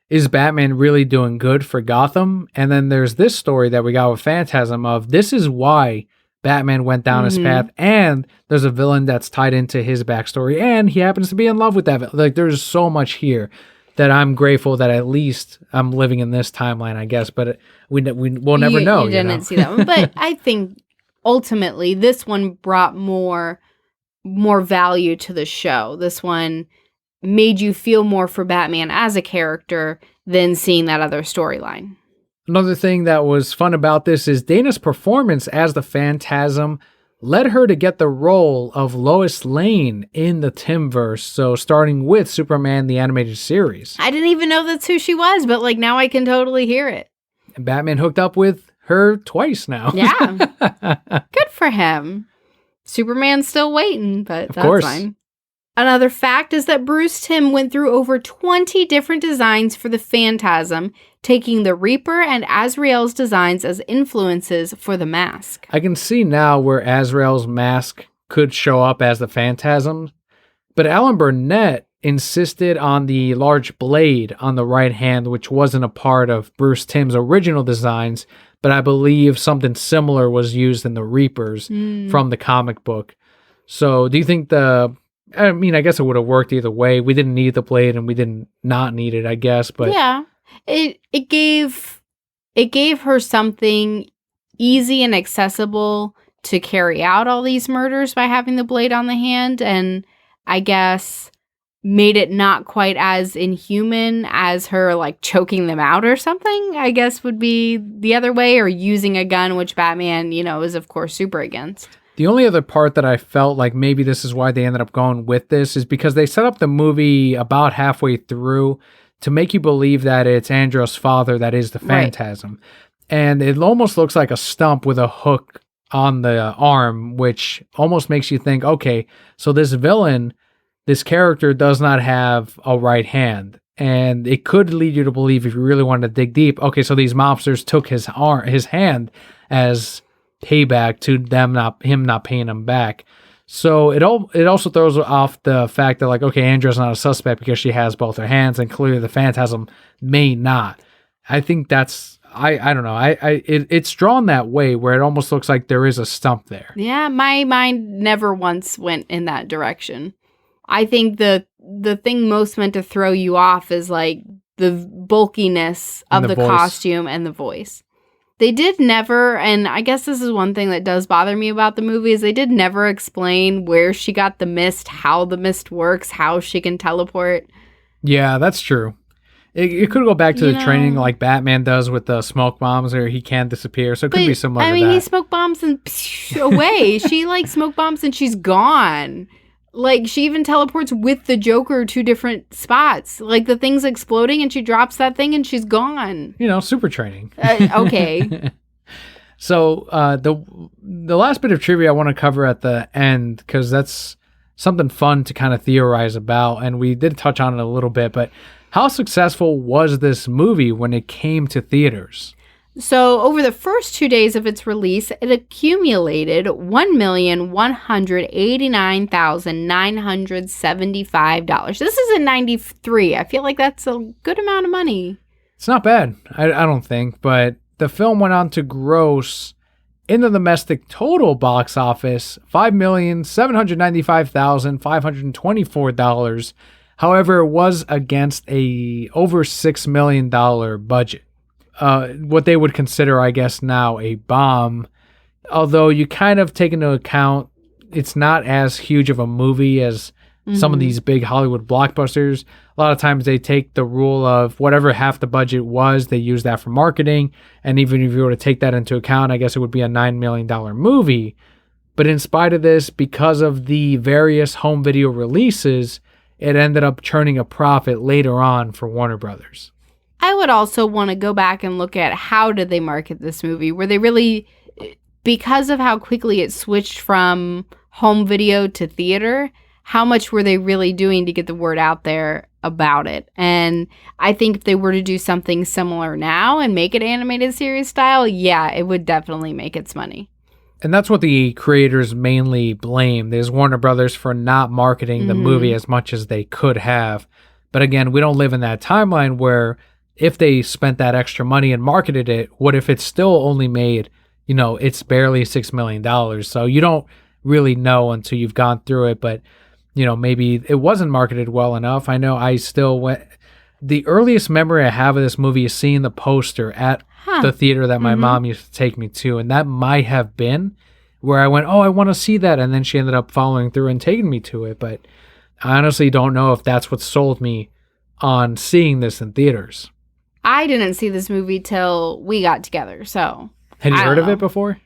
Speaker 1: is Batman really doing good for Gotham? And then there's this story that we got with Phantasm of this is why Batman went down his path, and there's a villain that's tied into his backstory, and he happens to be in love with that villain. Like, there's so much here that I'm grateful that at least I'm living in this timeline, I guess. But we'll never know.
Speaker 2: You didn't see that one, but I think ultimately this one brought more value to the show. This one made you feel more for Batman as a character than seeing that other storyline.
Speaker 1: Another thing that was fun about this is Dana's performance as the Phantasm led her to get the role of Lois Lane in the Timverse. So starting with Superman, the animated series.
Speaker 2: I didn't even know that's who she was, but like now I can totally hear it.
Speaker 1: And Batman hooked up with her twice now.
Speaker 2: Yeah. Good for him. Superman's still waiting, but that's fine. Another fact is that Bruce Timm went through over 20 different designs for the Phantasm, taking the Reaper and Azrael's designs as influences for the mask.
Speaker 1: I can see now where Azrael's mask could show up as the Phantasm, but Alan Burnett insisted on the large blade on the right hand, which wasn't a part of Bruce Timm's original designs, but I believe something similar was used in the Reapers from the comic book. So do you think I mean, I guess it would have worked either way. We didn't need the blade and we didn't not need it, I guess. But
Speaker 2: yeah, it gave her something easy and accessible to carry out all these murders by having the blade on the hand, and I guess made it not quite as inhuman as her like choking them out or something, I guess would be the other way, or using a gun, which Batman, is of course super against.
Speaker 1: The only other part that I felt like maybe this is why they ended up going with this is because they set up the movie about halfway through to make you believe that it's Andros' father that is the Phantasm. Right. And it almost looks like a stump with a hook on the arm, which almost makes you think, okay, so this villain, this character does not have a right hand. And it could lead you to believe, if you really wanted to dig deep, okay, so these mobsters took his hand as payback to him not paying them back. So it also throws off the fact that, like, okay, Andrea's not a suspect because she has both her hands, and clearly the Phantasm may not. I think that's I don't know. It's drawn that way where it almost looks like there is a stump there.
Speaker 2: Yeah, my mind never once went in that direction. I think the thing most meant to throw you off is like the bulkiness of the costume and the voice. They did never, and I guess this is one thing that does bother me about the movie, is they did never explain where she got the mist, how the mist works, how she can teleport. Yeah,
Speaker 1: that's true. It could go back to the training like Batman does with the smoke bombs, or he can disappear, so it could be similar to that.
Speaker 2: He smoke bombs and away. She like smoke bombs and she's gone. Like, she even teleports with the Joker to different spots. Like, the thing's exploding and she drops that thing and she's gone.
Speaker 1: Super training.
Speaker 2: Okay.
Speaker 1: So, the last bit of trivia I want to cover at the end, because that's something fun to kind of theorize about, and we did touch on it a little bit, but how successful was this movie when it came to theaters?
Speaker 2: So over the first 2 days of its release, it accumulated $1,189,975. This is in 93. I feel like that's a good amount of money.
Speaker 1: It's not bad, I don't think, but the film went on to gross in the domestic total box office $5,795,524. However, it was against a over $6 million budget. What they would consider, I guess, now a bomb. Although you kind of take into account it's not as huge of a movie as some of these big Hollywood blockbusters. A lot of times they take the rule of whatever half the budget was, they use that for marketing. And even if you were to take that into account, I guess it would be a $9 million movie. But in spite of this, because of the various home video releases, it ended up churning a profit later on for Warner Brothers.
Speaker 2: I would also want to go back and look at how did they market this movie? Were they really, because of how quickly it switched from home video to theater, how much were they really doing to get the word out there about it? And I think if they were to do something similar now and make it animated series style, yeah, it would definitely make its money.
Speaker 1: And that's what the creators mainly blamed, is Warner Brothers for not marketing the movie as much as they could have. But again, we don't live in that timeline where if they spent that extra money and marketed it, what if it's still only made, it's barely $6 million. So you don't really know until you've gone through it, but maybe it wasn't marketed well enough. I know I still went, the earliest memory I have of this movie is seeing the poster at the theater that my mom used to take me to. And that might have been where I went, oh, I want to see that. And then she ended up following through and taking me to it. But I honestly don't know if that's what sold me on seeing this in theaters.
Speaker 2: I didn't see this movie till we got together, so.
Speaker 1: Had you heard of it before?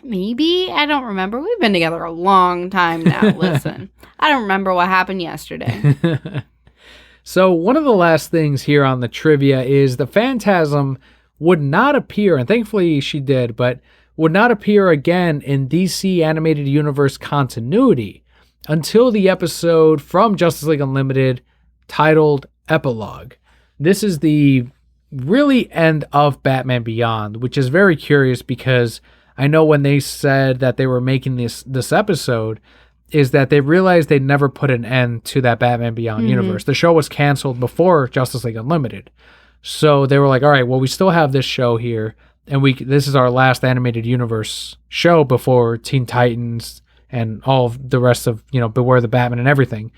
Speaker 2: Maybe. I don't remember. We've been together a long time now. Listen, I don't remember what happened yesterday.
Speaker 1: So one of the last things here on the trivia is the Phantasm would not appear, and thankfully she did, but would not appear again in DC Animated Universe continuity until the episode from Justice League Unlimited titled Epilogue. This is the really end of Batman Beyond, which is very curious because I know when they said that they were making this episode is that they realized they'd never put an end to that Batman Beyond universe. The show was canceled before Justice League Unlimited. So they were like, all right, well, we still have this show here, and this is our last animated universe show before Teen Titans and all of the rest of, Beware the Batman and everything,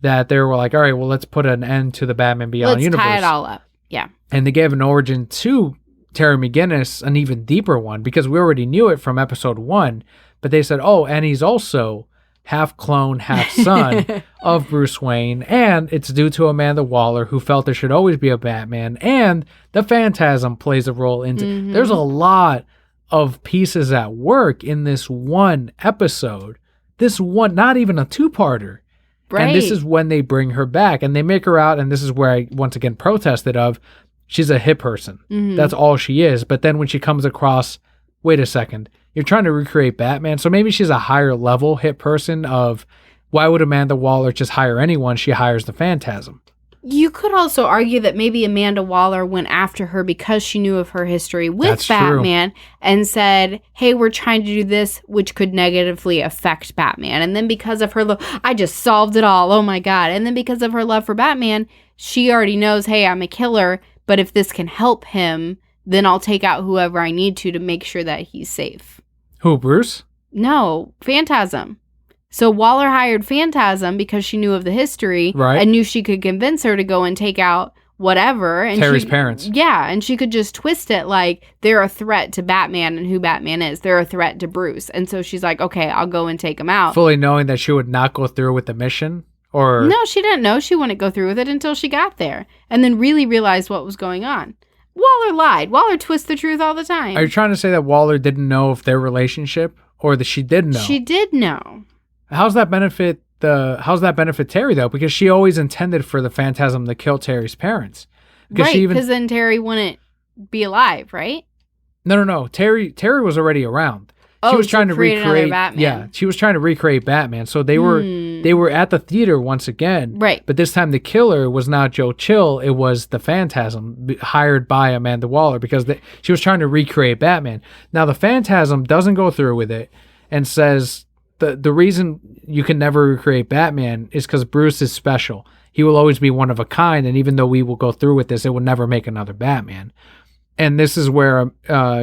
Speaker 1: that they were like, all right, well, let's put an end to the Batman Beyond universe.
Speaker 2: Let's tie it all up. Yeah.
Speaker 1: And they gave an origin to Terry McGinnis, an even deeper one, because we already knew it from episode 1, but they said, oh, and he's also half clone, half son of Bruce Wayne, and it's due to Amanda Waller, who felt there should always be a Batman, and the Phantasm plays a role into There's a lot of pieces at work in this one episode. This one, not even a two-parter. Right. And this is when they bring her back, and they make her out, and this is where I once again protested of, she's a hit person. That's all she is. But then when she comes across, wait a second, you're trying to recreate Batman. So maybe she's a higher level hit person of, why would Amanda Waller just hire anyone? She hires the Phantasm.
Speaker 2: You could also argue that maybe Amanda Waller went after her because she knew of her history with Batman and said, hey, we're trying to do this, which could negatively affect Batman. And then because of her love, I just solved it all. Oh my God. And then because of her love for Batman, she already knows, hey, I'm a killer, but if this can help him, then I'll take out whoever I need to make sure that he's safe.
Speaker 1: Who, Bruce?
Speaker 2: No, Phantasm. So Waller hired Phantasm because she knew of the history
Speaker 1: and
Speaker 2: knew she could convince her to go and take out whatever. And
Speaker 1: Terry's parents.
Speaker 2: Yeah, and she could just twist it like they're a threat to Batman and who Batman is. They're a threat to Bruce. And so she's like, okay, I'll go and take him out.
Speaker 1: Fully knowing that she would not go through with the mission? Or
Speaker 2: no, she didn't know she wouldn't go through with it until she got there. And then really realized what was going on. Waller lied. Waller twists the truth all the time.
Speaker 1: Are you trying to say that Waller didn't know of their relationship, or that she did know?
Speaker 2: She did know.
Speaker 1: How's that benefit Terry though? Because she always intended for the Phantasm to kill Terry's parents.
Speaker 2: Because then Terry wouldn't be alive, right?
Speaker 1: No. Terry was already around. She was trying to recreate
Speaker 2: Batman.
Speaker 1: Yeah, she was trying to recreate Batman. So they were at the theater once again.
Speaker 2: Right.
Speaker 1: But this time the killer was not Joe Chill, it was the Phantasm hired by Amanda Waller, because she was trying to recreate Batman. Now the Phantasm doesn't go through with it and says the reason you can never recreate Batman is because Bruce is special. He will always be one of a kind, and even though we will go through with this, it will never make another Batman. And this is where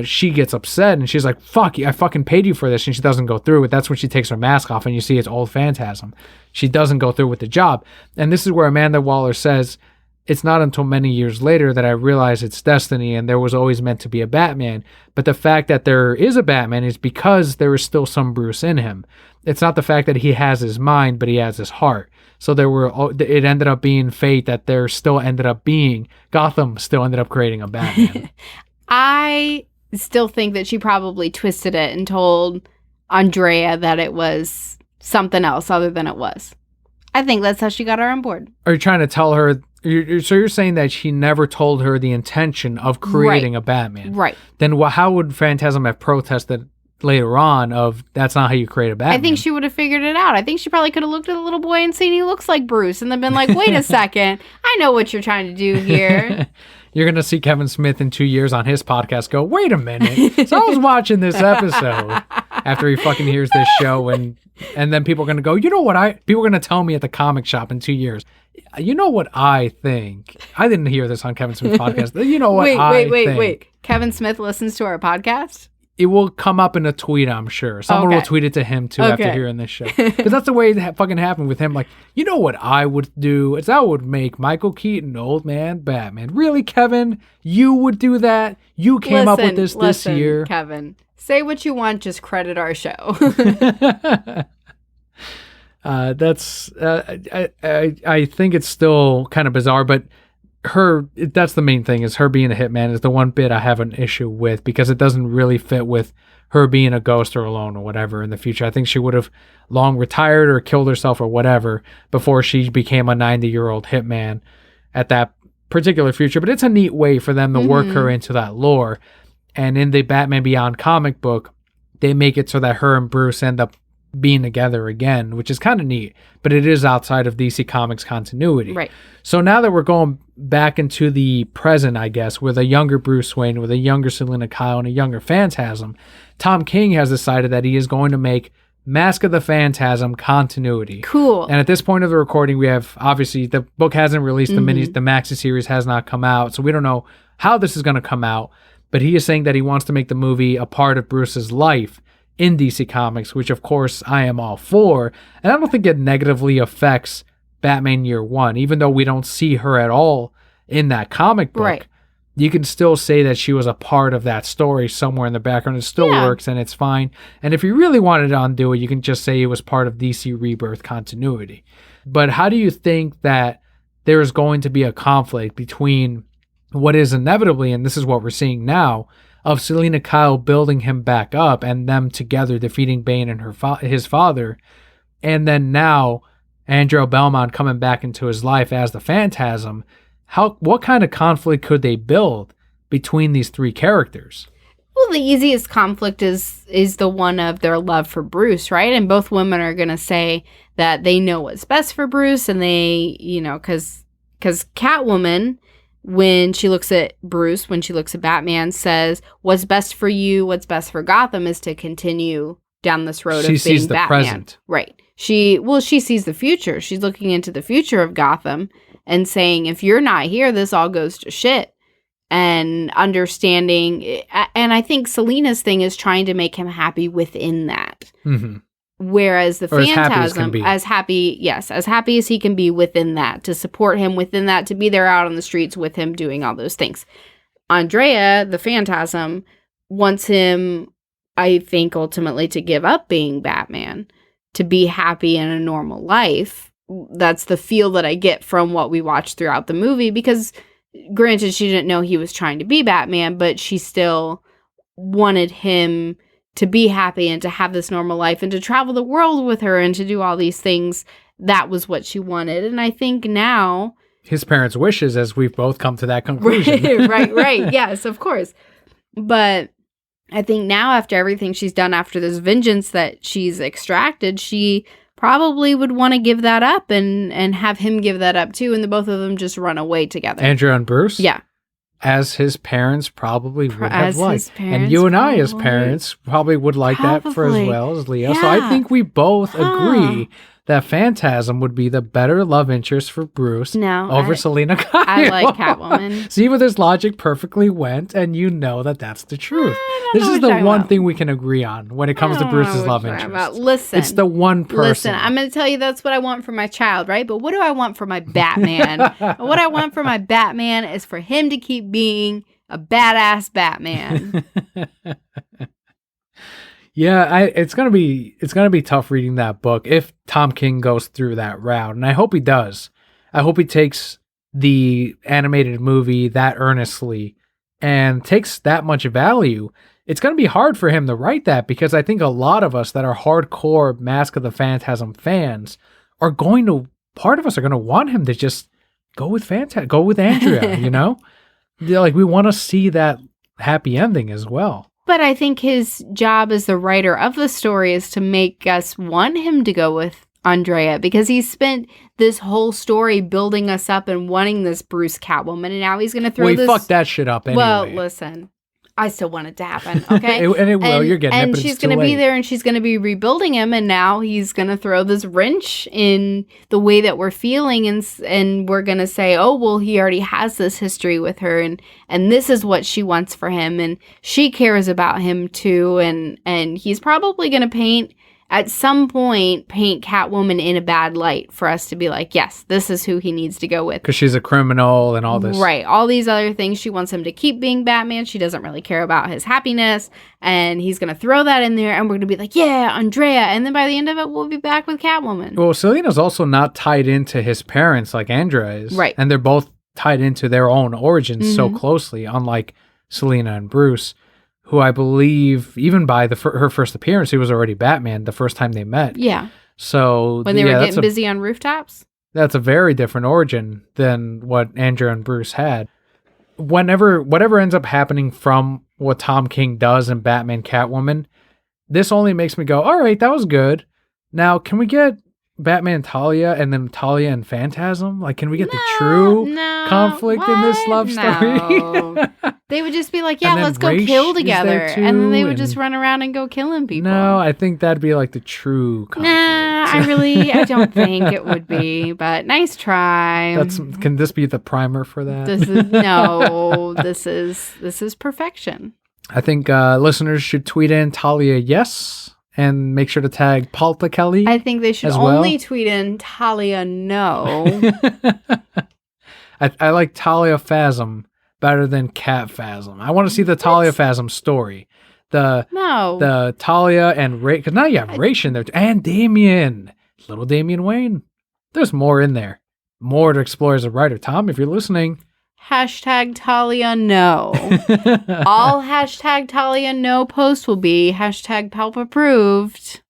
Speaker 1: she gets upset, and she's like, fuck, I fucking paid you for this, and she doesn't go through with it. That's when she takes her mask off, and you see it's old Phantasm. She doesn't go through with the job. And this is where Amanda Waller says, it's not until many years later that I realized it's destiny, and there was always meant to be a Batman. But the fact that there is a Batman is because there is still some Bruce in him. It's not the fact that he has his mind, but he has his heart. So it ended up being fate that Gotham still ended up creating a Batman.
Speaker 2: I still think that she probably twisted it and told Andrea that it was something else other than it was. I think that's how she got her on board.
Speaker 1: Are you trying to tell her? So you're saying that she never told her the intention of creating a Batman.
Speaker 2: Right.
Speaker 1: Then how would Phantasm have protested later on of that's not how you create a Batman?
Speaker 2: I think she would have figured it out. I think she probably could have looked at the little boy and seen he looks like Bruce and then been like, wait a second, I know what you're trying to do here.
Speaker 1: You're going to see Kevin Smith in 2 years on his podcast go, wait a minute. So I was watching this episode after he fucking hears this show, and then people are gonna go, you know what people are gonna tell me at the comic shop in 2 years. You know what I think? I didn't hear this on Kevin Smith's podcast. You know what
Speaker 2: Wait. Kevin Smith listens to our podcast?
Speaker 1: It will come up in a tweet, I'm sure. Someone will tweet it to him, too, after hearing this show. Because that's the way it fucking happened with him. Like, you know what I would do? Is I would make Michael Keaton old man Batman. Really, Kevin? You would do that? You came up with this year?
Speaker 2: Kevin. Say what you want, just credit our show.
Speaker 1: I think it's still kind of bizarre, but that's the main thing, is her being a hitman is the one bit I have an issue with, because it doesn't really fit with her being a ghost or alone or whatever in the future. I think she would have long retired or killed herself or whatever before she became a 90-year-old hitman at that particular future. But it's a neat way for them to work her into that lore. And in the Batman Beyond comic book, they make it so that her and Bruce end up being together again, which is kind of neat, but it is outside of DC Comics continuity.
Speaker 2: Right.
Speaker 1: So now that we're going back into the present, I guess, with a younger Bruce Wayne, with a younger Selina Kyle, and a younger Phantasm, Tom King has decided that he is going to make Mask of the Phantasm continuity.
Speaker 2: Cool.
Speaker 1: And at this point of the recording, we have, obviously, the book hasn't released, the maxi series has not come out, so we don't know how this is going to come out, but he is saying that he wants to make the movie a part of Bruce's life in DC Comics, which of course I am all for. And I don't think it negatively affects Batman Year One, even though we don't see her at all in that comic book.
Speaker 2: Right.
Speaker 1: You can still say that she was a part of that story somewhere in the background. It still works, and it's fine. And if you really wanted to undo it, you can just say it was part of DC Rebirth continuity. But how do you think that there is going to be a conflict between what is inevitably, and this is what we're seeing now, of Selina Kyle building him back up and them together defeating Bane and his father, and then now Andrew Belmont coming back into his life as the Phantasm? What kind of conflict could they build between these three characters?
Speaker 2: Well, the easiest conflict is the one of their love for Bruce, right? And both women are going to say that they know what's best for Bruce, and they, because Catwoman, when she looks at Bruce, when she looks at Batman, says, what's best for you, what's best for Gotham is to continue down this road of being Batman. She sees the present. Right. She sees the future. She's looking into the future of Gotham and saying, if you're not here, this all goes to shit. And understanding, and I think Selina's thing is trying to make him happy within that. Mm-hmm. Whereas the Phantasm, as happy as he can be within that, to support him within that, to be there out on the streets with him doing all those things. Andrea, the Phantasm, wants him, I think, ultimately to give up being Batman, to be happy in a normal life. That's the feel that I get from what we watched throughout the movie, because granted, she didn't know he was trying to be Batman, but she still wanted him to be happy and to have this normal life and to travel the world with her and to do all these things. That was what she wanted. And I think now...
Speaker 1: his parents' wishes, as we've both come to that conclusion.
Speaker 2: Right. Yes, of course. But I think now, after everything she's done, after this vengeance that she's extracted, she probably would want to give that up and have him give that up too. And the both of them just run away together.
Speaker 1: Andrew and Bruce?
Speaker 2: Yeah.
Speaker 1: As his parents probably would have liked. And you and I, as parents, probably would like that for as well as Leo. Yeah. So I think we both agree that Phantasm would be the better love interest for Bruce over Selina Kyle.
Speaker 2: I like Catwoman.
Speaker 1: See where this logic perfectly went, and you know that that's the truth. This is the one thing we can agree on when it comes to Bruce's love interest.
Speaker 2: Listen.
Speaker 1: It's the one person.
Speaker 2: Listen, I'm going to tell you that's what I want for my child, right? But what do I want for my Batman? What I want for my Batman is for him to keep being a badass Batman.
Speaker 1: Yeah, it's gonna be tough reading that book if Tom King goes through that route, and I hope he does. I hope he takes the animated movie that earnestly and takes that much value. It's gonna be hard for him to write that, because I think a lot of us that are hardcore Mask of the Phantasm fans part of us are gonna want him to just go with Andrea. Like, we want to see that happy ending as well.
Speaker 2: But I think his job as the writer of the story is to make us want him to go with Andrea, because he spent this whole story building us up and wanting this Bruce Catwoman, and now he's going to throw this...
Speaker 1: fuck that shit up anyway.
Speaker 2: Well, listen. I still want it to happen, okay?
Speaker 1: And it will. You're getting it,
Speaker 2: and
Speaker 1: but
Speaker 2: she's
Speaker 1: it's too
Speaker 2: going to be
Speaker 1: late.
Speaker 2: there, and she's going to be rebuilding him, and now he's going to throw this wrench in the way that we're feeling, and we're going to say, oh, well, he already has this history with her, and this is what she wants for him, and she cares about him too, and he's probably going to at some point, paint Catwoman in a bad light for us to be like, yes, this is who he needs to go with.
Speaker 1: Because she's a criminal and all this.
Speaker 2: Right. All these other things. She wants him to keep being Batman. She doesn't really care about his happiness. And he's going to throw that in there. And we're going to be like, yeah, Andrea. And then by the end of it, we'll be back with Catwoman.
Speaker 1: Well, Selina's also not tied into his parents like Andrea is.
Speaker 2: Right.
Speaker 1: And they're both tied into their own origins so closely, unlike Selina and Bruce, who I believe, even by her first appearance, he was already Batman the first time they met.
Speaker 2: Yeah.
Speaker 1: So
Speaker 2: when they were getting busy on rooftops?
Speaker 1: That's a very different origin than what Andrea and Bruce had. Whatever ends up happening from what Tom King does in Batman Catwoman, this only makes me go, all right, that was good. Now, can we get Batman Talia and then Talia and Phantasm? Like, can we get the true conflict in this love story?
Speaker 2: They would just be like, yeah, let's go
Speaker 1: Raish
Speaker 2: kill together.
Speaker 1: is there
Speaker 2: And then they
Speaker 1: too,
Speaker 2: would just run around and go killing people.
Speaker 1: No, I think that'd be like the true conflict.
Speaker 2: Nah, I don't think it would be, but nice try.
Speaker 1: Can this be the primer for that?
Speaker 2: This is perfection.
Speaker 1: I think listeners should tweet in Talia yes, and make sure to tag Palta Kelly.
Speaker 2: I think they should only tweet in Talia no.
Speaker 1: I like Talia Phasm better than Cat Phasm. I want to see the Talia Phasm story. The Talia and Ray, because now you have Raish in there, and Damian, little Damian Wayne. There's more in there, more to explore as a writer. Tom, if you're listening,
Speaker 2: hashtag Talia no. All hashtag Talia no posts will be hashtag Palp approved.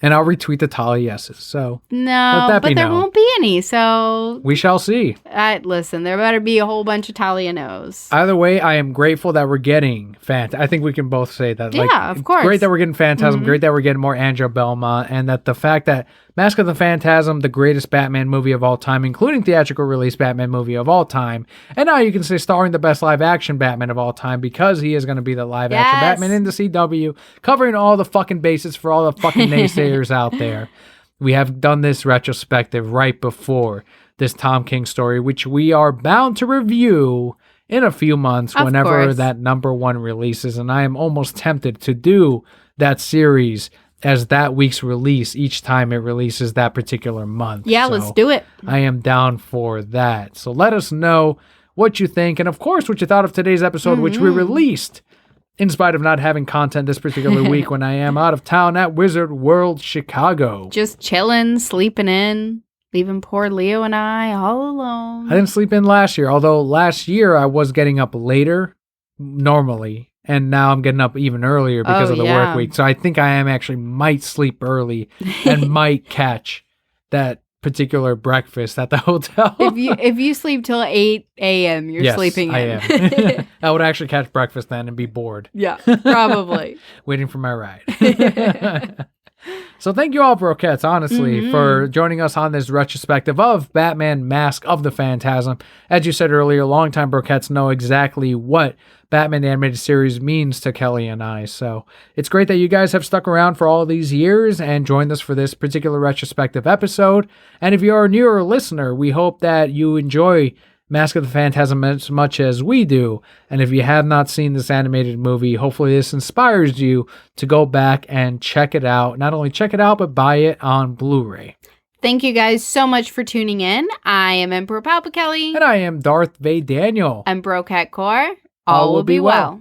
Speaker 1: And I'll retweet the Talia yeses. So
Speaker 2: no, but there won't be any. So
Speaker 1: we shall see.
Speaker 2: Listen, there better be a whole bunch of Talia no's.
Speaker 1: Either way, I am grateful that we're getting I think we can both say that.
Speaker 2: Yeah, of course.
Speaker 1: Great that we're getting Phantasm. Great that we're getting more Andrea Belmont, and that the fact that Mask of the Phantasm, the greatest Batman movie of all time, including theatrical release Batman movie of all time, and now you can say starring the best live action Batman of all time because he is going to be the live action Batman in the CW, covering all the fucking bases for all the fucking naysayers out there. We have done this retrospective right before this Tom King story, which we are bound to review in a few months whenever that #1 releases, and I am almost tempted to do that series as that week's release each time it releases that particular month.
Speaker 2: Yeah, let's do it.
Speaker 1: I am down for that. So let us know what you think, and of course what you thought of today's episode, which we released in spite of not having content this particular week when I am out of town at Wizard World Chicago.
Speaker 2: Just chilling, sleeping in, leaving poor Leo and I all alone.
Speaker 1: I didn't sleep in last year, although last year I was getting up later normally. And now I'm getting up even earlier because of the work week. So I think I might sleep early and might catch that particular breakfast at the hotel.
Speaker 2: If you sleep till 8 a.m., you're sleeping in.
Speaker 1: Yes, I am. I would actually catch breakfast then and be bored.
Speaker 2: Yeah, probably.
Speaker 1: Waiting for my ride. So thank you all, Brokettes, honestly, for joining us on this retrospective of Batman Mask of the Phantasm. As you said earlier, longtime Brokettes know exactly what Batman the Animated Series means to Kelly and I. So it's great that you guys have stuck around for all these years and joined us for this particular retrospective episode. And if you're a newer listener, we hope that you enjoy Mask of the Phantasm as much as we do. And if you have not seen this animated movie, hopefully this inspires you to go back and check it out. Not only check it out, but buy it on Blu-ray.
Speaker 2: Thank you guys so much for tuning in. I am Emperor Palpa Kelly.
Speaker 1: And I am Darth Vader Daniel.
Speaker 2: I'm Brocat Core. All will be well.